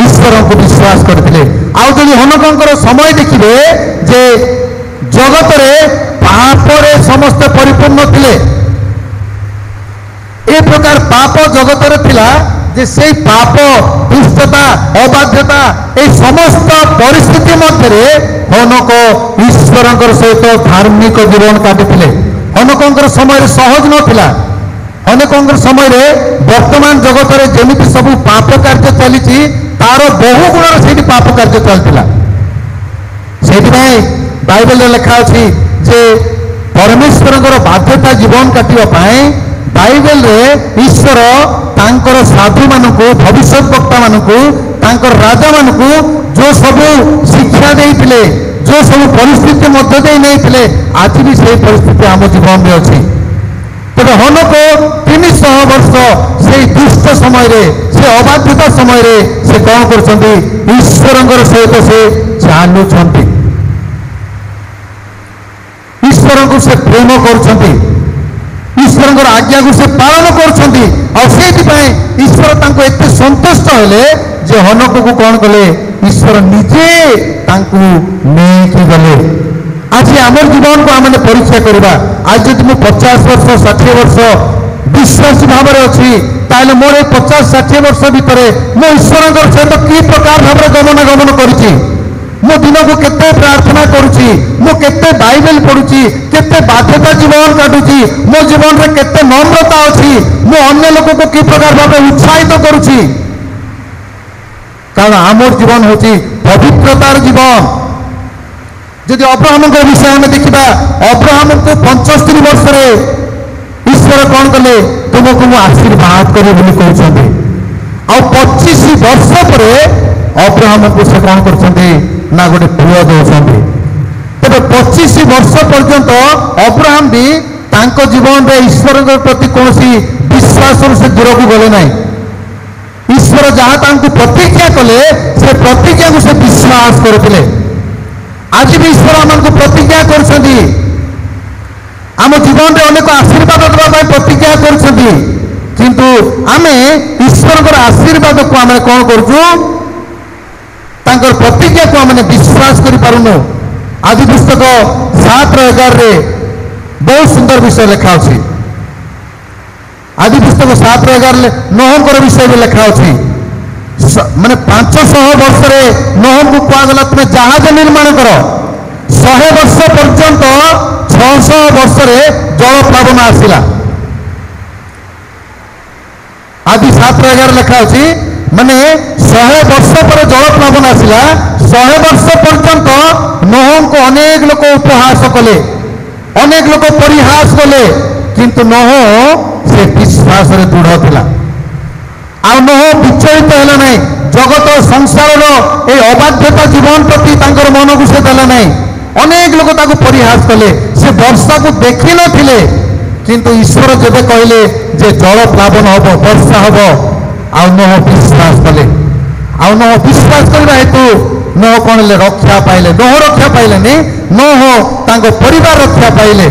ଈଶ୍ୱରଙ୍କୁ ବିଶ୍ୱାସ କରିଥିଲେ ଆଉ ଯଦି ହନକଙ୍କର ସମୟ ଦେଖିବେ ଯେ ଜଗତରେ ପାପରେ ସମସ୍ତେ ପରିପୂର୍ଣ୍ଣ ଥିଲେ ଏ ପ୍ରକାର ପାପ ଜଗତରେ ଥିଲା ଯେ ସେଇ ପାପ ଦୁଷ୍ଟତା ଅବାଧ୍ୟତା এই সমস্ত পরিস্থিতি মধ্যে হনক ঈশ্বরঙ্কর সহিত ধার্মিক জীবন কাটিলে হনকঙ্কর সময় সহজ নথিলা হনকঙ্কর সময় বর্তমান জগতের যেমিতি সবু পাপ কার্য চালিছি তার বহু গুণর সেইটি পাপ কার্য চালিলা সেইপাই বাইবেল লেখা আছে যে পরমেশ্বরঙ্কর বাধ্যতা জীবন কাটিবা পাই বাইবেল রে ঈশ্বর তাঙ্কর সাধু মানুষ ভবিষ্যৎ বক্তা মানুষ তাঙ্কর রাজা মানুষ যে সবু শিক্ষা দেইଥିଲେ যে সবু পরিস্থিতি মধ্য দেই নেইଥିଲେ আজ भी সেই পরিস্থিতি আম জীবনে অছি তবে হনক 300 বর্ষ সেই দুষ্ট সময় সে অবাধ্যতা সময় সে কম করছেন ঈশ্বরঙ্কর সহিত সে চালুছেন ঈশ্বরଙ୍କୁ সে প্রেম করছেন ଈଶ୍ୱରଙ୍କର ଆଜ୍ଞାକୁ ସେ ପାଳନ କରୁଛନ୍ତି ଆଉ ସେଇଥିପାଇଁ ଈଶ୍ୱର ତାଙ୍କୁ ଏତେ ସନ୍ତୁଷ୍ଟ ହେଲେ ଯେ ହନକକୁ କ'ଣ କଲେ ଈଶ୍ୱର ନିଜେ ତାଙ୍କୁ ନେଇକି ଗଲେ ଆଜି ଆମର ଜୀବନକୁ ଆମେ ପରୀକ୍ଷା କରିବା ଆଜି ଯଦି ମୁଁ 50 ବର୍ଷ 60 ବର୍ଷ ବିଶ୍ୱାସୀ ଭାବରେ ଅଛି ତାହେଲେ ମୋର এই 50-60 ବର୍ଷ ଭିତରେ ମୁଁ ଈଶ୍ୱରଙ୍କର ସହିତ କି ପ୍ରକାର ଭାବରେ ଗମନାଗମନ କରିଛି ମୁଁ ଦିନକୁ କେତେ ପ୍ରାର୍ଥନା କରୁଛି ମୁଁ କେତେ ବାଇବେଲ ପଢୁଛି କେତେ ବାଧ୍ୟତା ଜୀବନ କାଟୁଛି ମୋ ଜୀବନରେ କେତେ ନମ୍ରତା ଅଛି ମୁଁ ଅନ୍ୟ ଲୋକଙ୍କୁ କି ପ୍ରକାର ଭାବେ ଉତ୍ସାହିତ କରୁଛି କାରଣ ଆମର ଜୀବନ ହେଉଛି ପବିତ୍ରତାର ଜୀବନ ଯଦି ଅବ୍ରାହମଙ୍କ ବିଷୟ ଆମେ ଦେଖିବା ଅବ୍ରାହମଙ୍କୁ 75 ବର୍ଷରେ ଈଶ୍ୱର କ'ଣ କଲେ ତୁମକୁ ମୁଁ ଆଶୀର୍ବାଦ କରିବି ବୋଲି କହୁଛନ୍ତି ଆଉ 25 ବର୍ଷ ପରେ ଅବ୍ରାହମଙ୍କୁ ସେ କ'ଣ କରୁଛନ୍ତି ନା ଗୋଟେ ପୁଅ ଦେଉଛନ୍ତି ତେବେ 25 ବର୍ଷ ପର୍ଯ୍ୟନ୍ତ ଅବ୍ରାହମ ବି ତାଙ୍କ ଜୀବନରେ ଈଶ୍ୱରଙ୍କ ପ୍ରତି କୌଣସି ବିଶ୍ୱାସରୁ ସେ ଦୂରକୁ ଗଲେ ନାହିଁ ଈଶ୍ୱର ଯାହା ତାଙ୍କୁ ପ୍ରତିଜ୍ଞା କଲେ ସେ ପ୍ରତିଜ୍ଞାକୁ ସେ ବିଶ୍ୱାସ କରୁଥିଲେ ଆଜି ବି ଈଶ୍ୱର ଆମକୁ ପ୍ରତିଜ୍ଞା କରୁଛନ୍ତି ଆମ ଜୀବନରେ ଅନେକ ଆଶୀର୍ବାଦ ଦେବା ପାଇଁ ପ୍ରତିଜ୍ଞା କରୁଛନ୍ତି କିନ୍ତୁ ଆମେ ଈଶ୍ୱରଙ୍କର ଆଶୀର୍ବାଦକୁ ଆମେ କ'ଣ କରୁଛୁ ତାଙ୍କର ପ୍ରତିଜ୍ଞାକୁ ଆମେ ବିଶ୍ୱାସ କରିପାରୁନୁ ଆଦି ପୁସ୍ତକ 7:11 ବହୁତ ସୁନ୍ଦର ବିଷୟ ଲେଖା ଅଛି ଆଦି ପୁସ୍ତକ 7:11 ନୋହଙ୍କର ବିଷୟରେ ଲେଖା ଅଛି ମାନେ 500 ବର୍ଷରେ ନୋହଙ୍କୁ କୁହାଗଲା ତୁମେ ଜାହାଜ ନିର୍ମାଣ କର 100 ବର୍ଷ ପର୍ଯ୍ୟନ୍ତ 600 ବର୍ଷରେ ଜଳପ୍ଲାବନ ଆସିଲା ଆଦି 7:11 ଲେଖା ଅଛି ମାନେ 100 ବର୍ଷ ପରେ ଜଳପ୍ଲାବନ ଆସିଲା 100 ବର୍ଷ ପର୍ଯ୍ୟନ୍ତ ନୋହଙ୍କୁ ଅନେକ ଲୋକ ଉପହାସ କଲେ ଅନେକ ଲୋକ ପରିହାସ କଲେ କିନ୍ତୁ ନୋହ ସେ ବିଶ୍ୱାସରେ ଦୃଢ଼ ଥିଲା ଆଉ ନୋହ ବିଚଳିତ ହେଲା ନାହିଁ ଜଗତ ସଂସାରର এই ଅବାଧ୍ୟତା ଜୀବନ ପ୍ରତି ତାଙ୍କର ମନକୁ ସେ ଦେଲା ନାହିଁ ଅନେକ ଲୋକ ତାକୁ ପରିହାସ କଲେ ସେ ବର୍ଷାକୁ ଦେଖିନଥିଲେ କିନ୍ତୁ ଈଶ୍ୱର ଯେବେ କହିଲେ ଯେ ଜଳପ୍ଲାବନ ହେବ ବର୍ଷା ହେବ ଆଉ ନୋହ ବିଶ୍ୱାସ କଲେ ଆଉ ନୋହ ବିଶ୍ୱାସ କରିବା ହେତୁ ନୋହ କ'ଣ ହେଲେ ରକ୍ଷା ପାଇଲେ ନୋହ ରକ୍ଷା ପାଇଲେନି ନୋହ ତାଙ୍କ ପରିବାର ରକ୍ଷା ପାଇଲେ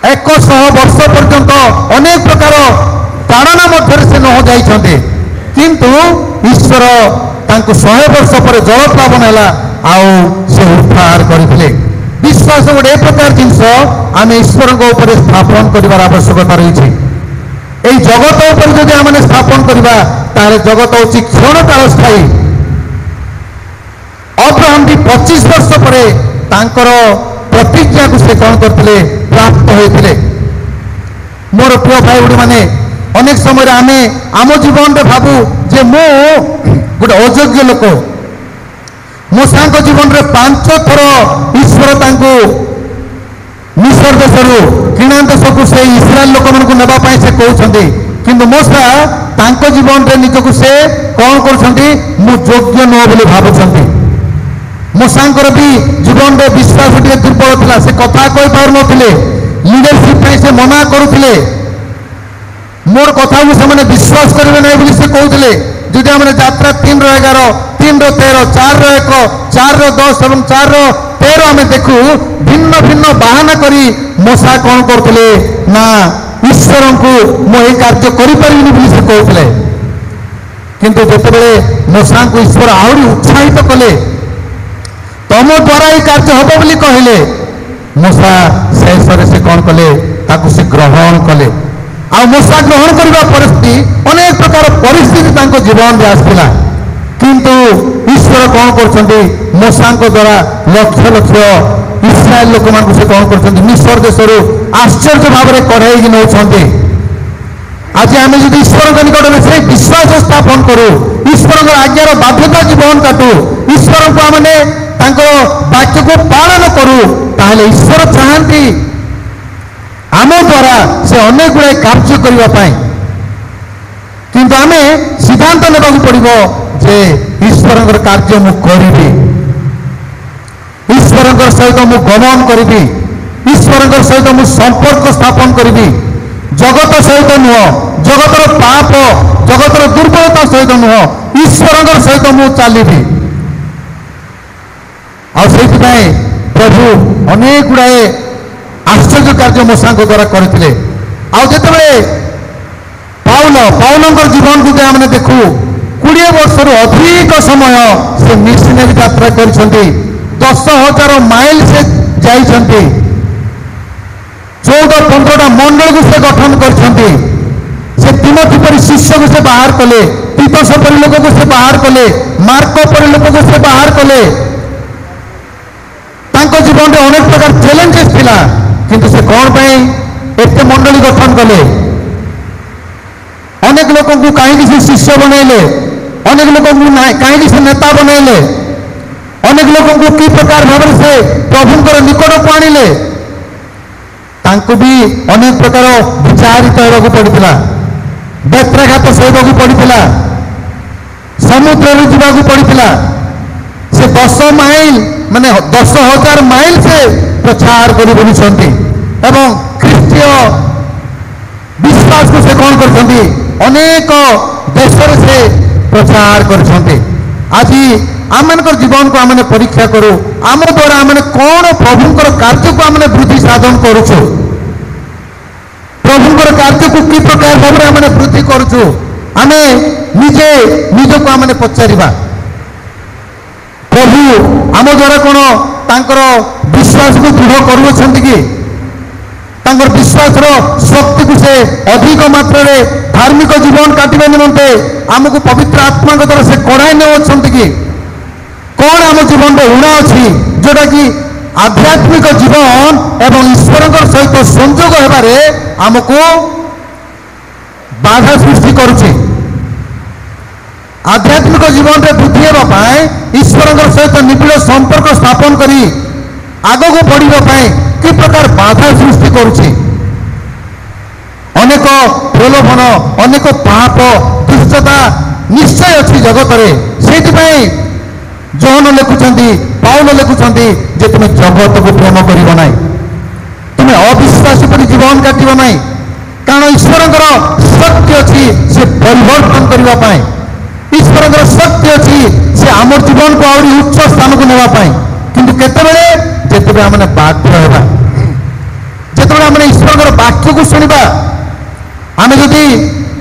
100 ବର୍ଷ ପର୍ଯ୍ୟନ୍ତ ଅନେକ ପ୍ରକାର ତାଡ଼ନା ମଧ୍ୟରେ ସେ ନୋହ ଯାଇଛନ୍ତି କିନ୍ତୁ ଈଶ୍ୱର ତାଙ୍କୁ 100 ବର୍ଷ ପରେ ଜଳପ୍ଲାବନ ହେଲା ଆଉ ସେ ଉଦ୍ଧାର କରିଥିଲେ ବିଶ୍ୱାସ ଗୋଟେ ଏ ପ୍ରକାର ଜିନିଷ ଆମେ ଈଶ୍ୱରଙ୍କ ଉପରେ ସ୍ଥାପନ କରିବାର ଆବଶ୍ୟକତା ରହିଛି এই জগତ ଉପରେ ଯଦି ଆମେ ସ୍ଥାପନ କରିବା ତାହେଲେ ଜଗତ ହେଉଛି କ୍ଷଣକାଳ ସ୍ଥାୟୀ ଅବ୍ରାହମ ବି 25 ବର୍ଷ ପରେ ତାଙ୍କର ପ୍ରତିଜ୍ଞାକୁ ସେ କ'ଣ କରିଥିଲେ ପ୍ରାପ୍ତ ହୋଇଥିଲେ ମୋର ପ୍ରିୟ ଭାଇ ଭଉଣୀମାନେ ଅନେକ ସମୟରେ ଆମେ ଆମ ଜୀବନରେ ଭାବୁ ଯେ ମୁଁ ଗୋଟେ ଅଯୋଗ୍ୟ ଲୋକ मूसा जीवन में 5 थर ईश्वर तांको मिस्र देशरू किणा देश को से इस्राएल लोक मानक नापी से कहते किंतु मूसा तांको जीवन में निजक से कौन कर नुह बोली भावुंट मूसांकर भी जीवन में विश्वास टे दुर्बल था से कथा कही पार नथिले लीडरशिप से मना करुले मोर कथा को से विश्वास करेंगे ना बोली से कहते जदि आम यात्रा 3:11 3:13 4:1 4:10 और 4:13 आम देखू भिन्न भिन्न बाहाना करी मूसा कौन करते ना ईश्वर को मुझे कार्य करें से कहते किंतु जिते मूसा को ईश्वर आहरी उत्साहित कले तुम द्वारा ही कार्य हम बोली कहले मूसा शेष से कौन कले ताकू से ग्रहण कले आ मूसा ग्रहण करने परिस्थिति अनेक प्रकार परिस्थिति जीवन में आसला किंतु ईश्वर कौन कर मूसा द्वारा लक्ष लक्ष इस्राएल लोक मान से कौन कर मिस्र देश आश्चर्य भाव में कढ़ाई नौ आज आम जो ईश्वर निकट में से विश्वास स्थापन करूँ ईश्वर आज्ञार बाध्यता जीवन काटू ईश्वर को आम वाक्य को पालन करूँ ताहले ईश्वर चाहती आम द्वारा से अनेक गुड़ाए कार्य करने किंतु आम सिद्धांत नेबा पड़ो जे ईश्वर कार्य मु करी ईश्वर सहित मु गमन करी ईश्वर सहित मु संपर्क स्थापन करी जगत सहित नुह जगतर पाप जगतर दुर्बलता सहित नुह ईश्वर सहित मु चली प्रभु अनेक गुड़ाए आश्चर्य कार्य मूसा द्वारा करते आते पाउल जीवन को आम देखू 20 वर्ष अधिक समय से मिशनरी यात्रा कर 10,000 माइल से जाइछन्ति 14-15टा मंडल को से गठन करछन्ति से तिमोथी परि शिष्य को से बाहर कले तीतस परि लोक को से बाहर कले मार्को परि लोक को से बाहर कले तांको जीवन में अनेक प्रकार चैलेंजेस थिला किंतु से कौन एत मंडली गठन कले अनेक लोगों को कहीं से शिष्य बनैले अनेक लोगों को कहीं से नेता बनैले अनेक लोगों को कि प्रकार भाव से प्रभुंकर निकट को आणिले तांको भी अनेक प्रकार विचारित होगा पड़ता बेत्राघात सहवाक पड़ता समुद्र जावाक पड़ता से 10 माइल माने 10,000 माइल से प्रचार कर एवं ख्रीष्टीय विश्वास को से कौन कर अनेक देश से प्रचार कर आज आम जीवन को आम परीक्षा करूँ आम द्वारा आम कौन प्रभुंकर कार्य को आम वृद्धि साधन करुचु प्रभुंकर कार्य को कि प्रकार भाव आम वृद्धि करुचु आम निजे निजक आम पचारिबा प्रभु आम द्वारा कौन तांकर विश्वास को दृढ़ करुछन्ति कि तांकर विश्वास शक्ति को से अधिक मात्रा रे धार्मिक जीवन काटिबा निमंते आमको पवित्र आत्मा द्वारा से कड़ाई नेउछन्ति कि कौन आम जीवन में ऋण अच्छी जोटा कि आध्यात्मिक जीवन एवं ईश्वर सहित संयोग होबारे आमको बाधा सृष्टि करुछि आध्यात्मिक जीवन में वृद्धि होगापाई ईश्वर सहित निबिड़ संपर्क स्थापन करी आग को बढ़ापी कि प्रकार बाधा सृष्टि करुछि अनेक प्रलोभन अनेक पाप दुष्टता निश्चय अच्छी जगत में से जोहन लिखुंट पाउल लिखुंट जे तुम्हें जगत को प्रेम कर ना तुम्हें अविश्वास पर जीवन काटब ना कारण ईश्वर शक्ति अच्छी से परिवर्तन करने ईश्वर शक्ति अच्छी से आम जीवन को आहरी उच्च स्थान को नापी किंतु केतबेले जेतबे आमने बाध्य होगा जेतबे आमने ईश्वर वाक्य को शुणा आम जदि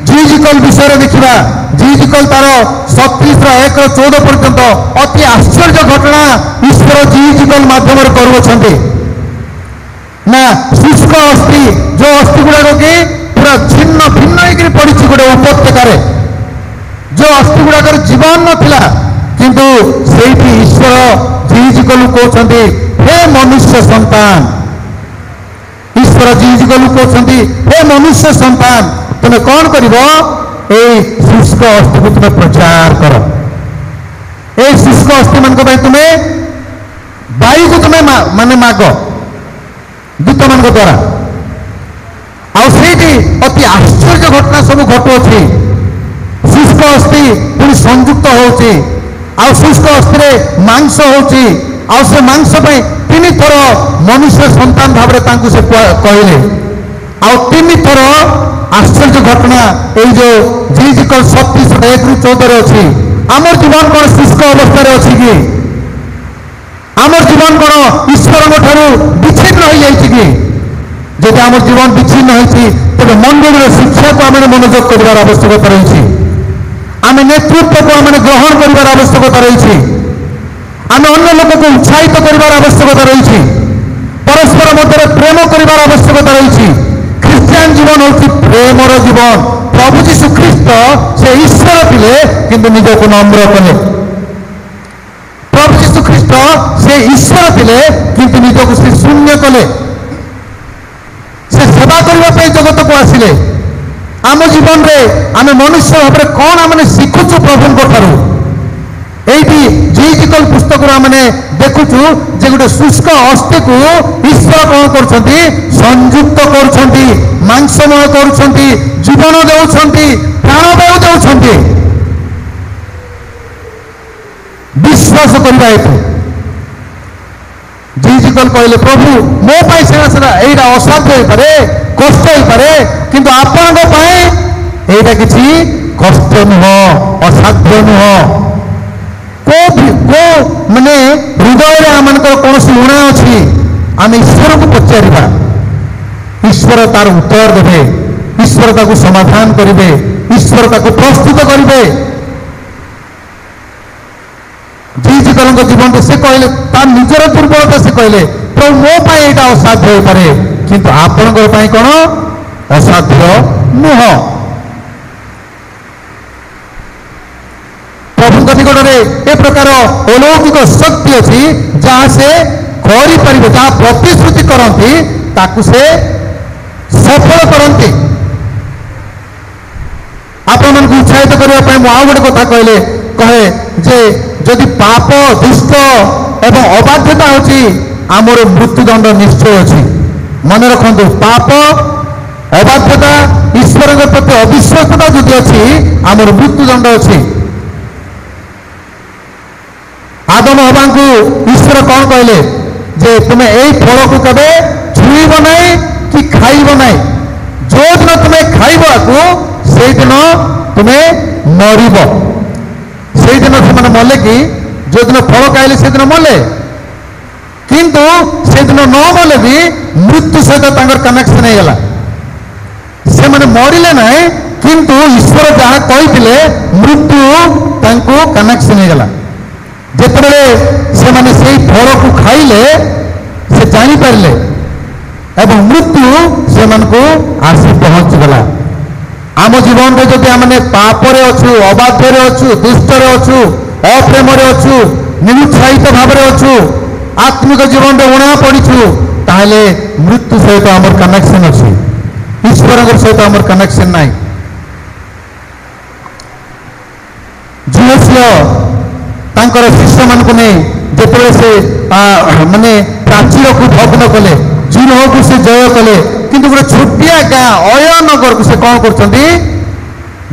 जिजिकल विषय देखा जिजिकल तार 37:1-14 पर्यंत अति आश्चर्य घटना ईश्वर जिजिकल माध्यम करुछन्ति ना शुष्क अस्थि जो अस्थि गुड़ाक कि पूरा छिन्न भिन्न होकर पड़ी गोटे उपत्यकार जो अस्थि गुड़ाक जीवन नथिला किंतु सेठी ईश्वर जिजिकल कहते हे मनुष्य संतान ईश्वर जिजिकल कहते हे मनुष्य संतान तुम्हें कौन कर शुष्क अस्थि को तुम्हें प्रचार कर शुष्क शुष्क अस्थि मान तुम्हें वायु को तुम्हें माने माग दूत मान द्वारा आईटी अति आश्चर्य घटना सब घटुअछि शुष्क अस्थि पुणी संयुक्त होउछि आ शुष्क अस्थि मांस होउछि आ से मांस पे 3 थर मनुष्य संतान भाव में से कहले आ 3 थर आश्चर्य घटना ये जो जीजिकल 37:1-14 अच्छी आमर जीवन कौन शुष्क अवस्था अच्छी कि आमर जीवन कौन ईश्वर ठारू विच्छिन्न हो जाइए कि जब आम जीवन विच्छिन्न होती तेज मंडल शिक्षा को आम मनोयोग कर आवश्यकता रही आम नेतृत्व को आम ग्रहण कर आवश्यकता रही आम अन्य लोक को उत्साहित कर आवश्यकता रही परस्पर मध्य प्रेम कर आवश्यकता रही ख्रीस्टियान जीवन हूँ प्रेमर जीवन प्रभु जीशु ख्रीस्ट से ईश्वर थे किंतु निजक नम्र कले प्रभु जीशु ख्रीस्ट से ईश्वर थे किंतु निजक से शून्य कले से सेवा करने जगत को आसिले आम जीवन में आम मनुष्य भाव में कौन आम शिखुचु प्रभु ठारू ये जीजिकल पुस्तक आमने देखुचु जे गोटे शुष्क अस्थि को ईश्वर कौन कर संयुक्त कर मांसमय कर जीवन दे प्राणवायु दे विश्वास करने हेतु जीजिकल कहले प्रभु मो पाई सीना यहाँ असाध्य हो पारे कष्ट हो पारे किंतु आपण यहाँ किसी कष्ट नुह असाध्य नुह को माने हृदय आम कौन ऋण अच्छी आम ईश्वर को पचारा ईश्वर तार उत्तर देवे ईश्वर ताको समाधान करेंगे ईश्वर ताको प्रस्तुत करेंगे जीजिकल जीवन से कहले तार निजर दुर्बलता से कहले प्रभु मो यहाँ असाध्य हो पारे किंतु आपण कौन असाध्य नुह प्रभु निकट में ए प्रकार अलौकिक शक्ति अच्छी जहाँ से कर जहाँ प्रतिश्रुति करती ताकू से सफल करती आपण मन उत्साहित करने मुझे आउ गोटे कथा कहले कहे जे जदि पाप दुष्ट एवं अबाध्यता होची आमर मृत्युदंड निश्चय अच्छी मन रखु पाप अबाध्यता ईश्वर प्रति अविश्वासता जो अच्छी आमर मृत्युदंड अच्छी आदम हवा को ईश्वर कौन कहले जे तुम्हें यही फल को कबे छुईब ना कि खाइब ना जो दिन तुम्हें खाइब को से दिन तुम्हें मरब से दिन से मले कि जो दिन फल खाइले से दिन मले किंतु से दिन न मले भी मृत्यु सहित कनेक्शन होगा से मैंने मरले ना किंतु ईश्वर जहाँ कही मृत्यु कनेक्शन होगा जिते से माने से फल को खाइले से जानीपारे एवं मृत्यु से आसी पहुँचीगला आम जीवन में जब आम पापरे अच्छु अबाध्य अच्छु दुष्टरे अच्छु अप्रेम अच्छु निरुत्साहित भाव में अच्छु आत्मिक जीवन में उणा पड़ू ताहले मृत्यु सहित आम कनेक्शन अच्छी ईश्वर सहित आम कनेक्शन ना झील तांकर शिष्य मान को नहीं जिते से माने प्राचीर को भग्न कले जिरोह को से जय कले किंतु गोटे छोटिया गाँ अयनगर को से कौन करते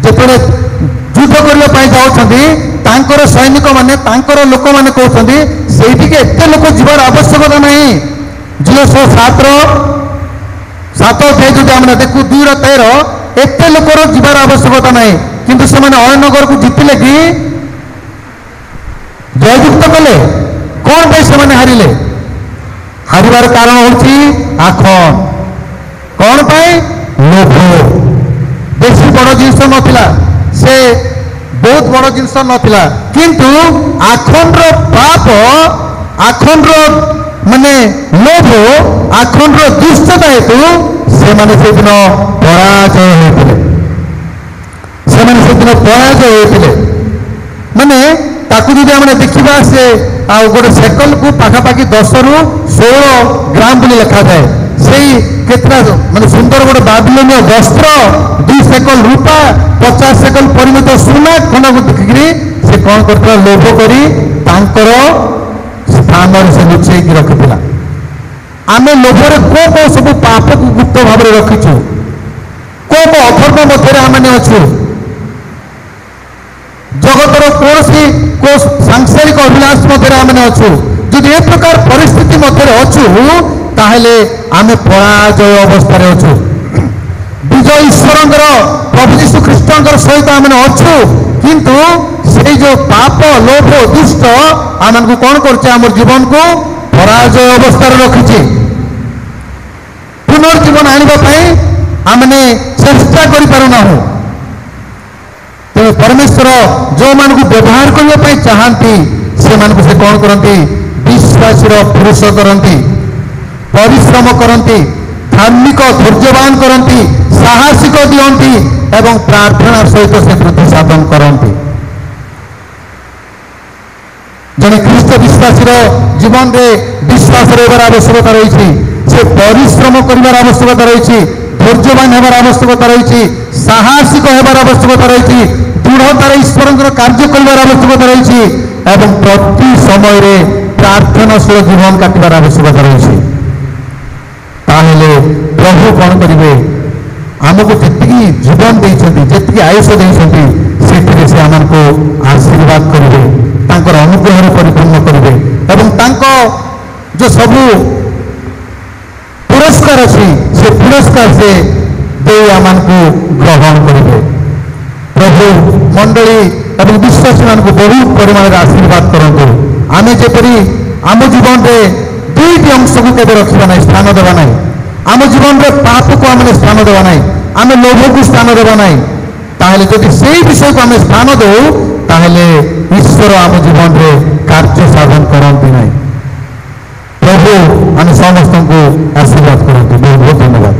जिते युद्ध करने जाऊँच सैनिक मैंने लोक मैंने कहते से एत लोक जीवार आवश्यकता नहीं 07 अध्याय जो आम देखू 2:13 एत लोकर जीवार आवश्यकता नहीं किंतु से अयनगर को जीतिले कि जययुक्त कले कौन पे से हारिले हारिबार कारण हूँ आखन कौन पाए लोभ बेसी बड़ जिनस नाला से बहुत बड़ जिनस नाला किंतु आखन पाप आखन माने लोभ आखन दुष्टता हेतु से दिन पराजय होते दिन पराजय होते माने ताकू जी आम देखा से गोटे सेकल को पाखापाखि 10 ରୁ 16 ग्राम बोली लिखा जाए से ସେଇ କେତେଟା ମାନେ ସୁନ୍ଦର ଗୋଟେ ବାବିଲୋନୀୟ ବସ୍ତ୍ର 2 ସେକଲ ରୂପା 50 ସେକଲ ପରିମିତ ସୁନା ଖଣ୍ଡକୁ ଦେଖିକିରି ସେ କଣ କରିଥିଲା ଲୋଭ କରି ତାଙ୍କର ସ୍ଥାନରେ ସେ ଲୁଚେଇକି ରଖିଥିଲା। ଆମେ ଲୋଭରେ କୋଉ ସବୁ ପାପକୁ ଗୁପ୍ତ ଭାବରେ ରଖିଛୁ, କୋଉ ଅଧର୍ମ ମଧ୍ୟରେ ଆମେ ଅଛୁ, ଜଗତର କୌଣସି ସାଂସାରିକ ଅଭିଳାଷ ମଧ୍ୟରେ ଆମେ ଅଛୁ। ଯଦି ଏ ପ୍ରକାର ପରିସ୍ଥିତି ମଧ୍ୟରେ ଅଛୁ ତାହେଲେ ଆମେ ପରାଜୟ ଅବସ୍ଥାରେ ଅଛୁ। ବିଜୟ ଈଶ୍ୱରଙ୍କର ପ୍ରଭୁ ଯୀଶୁ ଖ୍ରୀଷ୍ଟଙ୍କର ସହିତ ଆମେ ଅଛୁ, କିନ୍ତୁ ସେଇ ଯୋଉ ପାପ ଲୋଭ ଦୁଷ୍ଟ ଆମକୁ କଣ କରୁଛେ, ଆମର ଜୀବନକୁ ପରାଜୟ ଅବସ୍ଥାରେ ରଖିଛି। ପୁନର୍ଜୀବନ ଆଣିବା ପାଇଁ ଆମେ ଚେଷ୍ଟା କରିପାରୁନାହୁଁ। ତେଣୁ ପରମେଶ୍ୱର ଯୋଉମାନଙ୍କୁ ବ୍ୟବହାର କରିବା ପାଇଁ ଚାହାନ୍ତି ସେମାନଙ୍କୁ ସେ କଣ କରନ୍ତି, ବିଶ୍ୱାସୀର ପୁରୁଷ କରନ୍ତି, ପରିଶ୍ରମ କରନ୍ତି, ଧାର୍ମିକ ଧୈର୍ଯ୍ୟବାନ କରନ୍ତି, ସାହସିକ ଦିଅନ୍ତି ଏବଂ ପ୍ରାର୍ଥନା ସହିତ ସେ ବୃଦ୍ଧି ସାଧନ କରନ୍ତି। ଜଣେ ଖ୍ରୀଷ୍ଟ ବିଶ୍ୱାସୀର ଜୀବନରେ ବିଶ୍ୱାସ ରହିବାର ଆବଶ୍ୟକତା ରହିଛି, ସେ ପରିଶ୍ରମ କରିବାର ଆବଶ୍ୟକତା ରହିଛି, ଧୈର୍ଯ୍ୟବାନ ହେବାର ଆବଶ୍ୟକତା ରହିଛି, ସାହସିକ ହେବାର ଆବଶ୍ୟକତା ରହିଛି, ଦୃଢ଼ତାରେ ଈଶ୍ୱରଙ୍କର କାର୍ଯ୍ୟ କରିବାର ଆବଶ୍ୟକତା ରହିଛି ଏବଂ ପ୍ରତି ସମୟରେ ପ୍ରାର୍ଥନାଶୀଳ ଜୀବନ କାଟିବାର ଆବଶ୍ୟକତା ରହିଛି। ତାହେଲେ ପ୍ରଭୁ କଣ କରିବେ, ଆମକୁ ଯେତିକି ଜୀବନ ଦେଇଛନ୍ତି, ଯେତିକି ଆୟୁଷ ଦେଇଛନ୍ତି, ସେଥିରେ ସେ ଆମକୁ ଆଶୀର୍ବାଦ କରିବେ, ତାଙ୍କର ଅନୁଗ୍ରହରେ ପରିପୂର୍ଣ୍ଣ କରିବେ ଏବଂ ତାଙ୍କ ଯୋଉ ସବୁ ପୁରସ୍କାର ଅଛି ସେ ପୁରସ୍କାର ସେ ଦେଇ ଆମକୁ ଗ୍ରହଣ କରିବେ। ପ୍ରଭୁ ମଣ୍ଡଳୀ ଏବଂ ବିଶ୍ୱାସୀମାନଙ୍କୁ ବହୁ ପରିମାଣରେ ଆଶୀର୍ବାଦ କରନ୍ତୁ। ଆମେ ଯେପରି ଆମ ଜୀବନରେ ଦୁଇଟି ଅଂଶକୁ କେବେ ରଖିବା ନାହିଁ, ସ୍ଥାନ ଦେବା ନାହିଁ। ଆମ ଜୀବନରେ ପାପକୁ ଆମେ ସ୍ଥାନ ଦେବା ନାହିଁ, ଆମେ ଲୋଭକୁ ସ୍ଥାନ ଦେବା ନାହିଁ। ତାହେଲେ ଯଦି ସେଇ ବିଷୟକୁ ଆମେ ସ୍ଥାନ ଦେଉ ତାହେଲେ ଈଶ୍ୱର ଆମ ଜୀବନରେ କାର୍ଯ୍ୟ ସାଧନ କରନ୍ତି ନାହିଁ। ପ୍ରଭୁ ଆମେ ସମସ୍ତଙ୍କୁ ଆଶୀର୍ବାଦ କରନ୍ତୁ। ବହୁତ ବହୁତ ଧନ୍ୟବାଦ।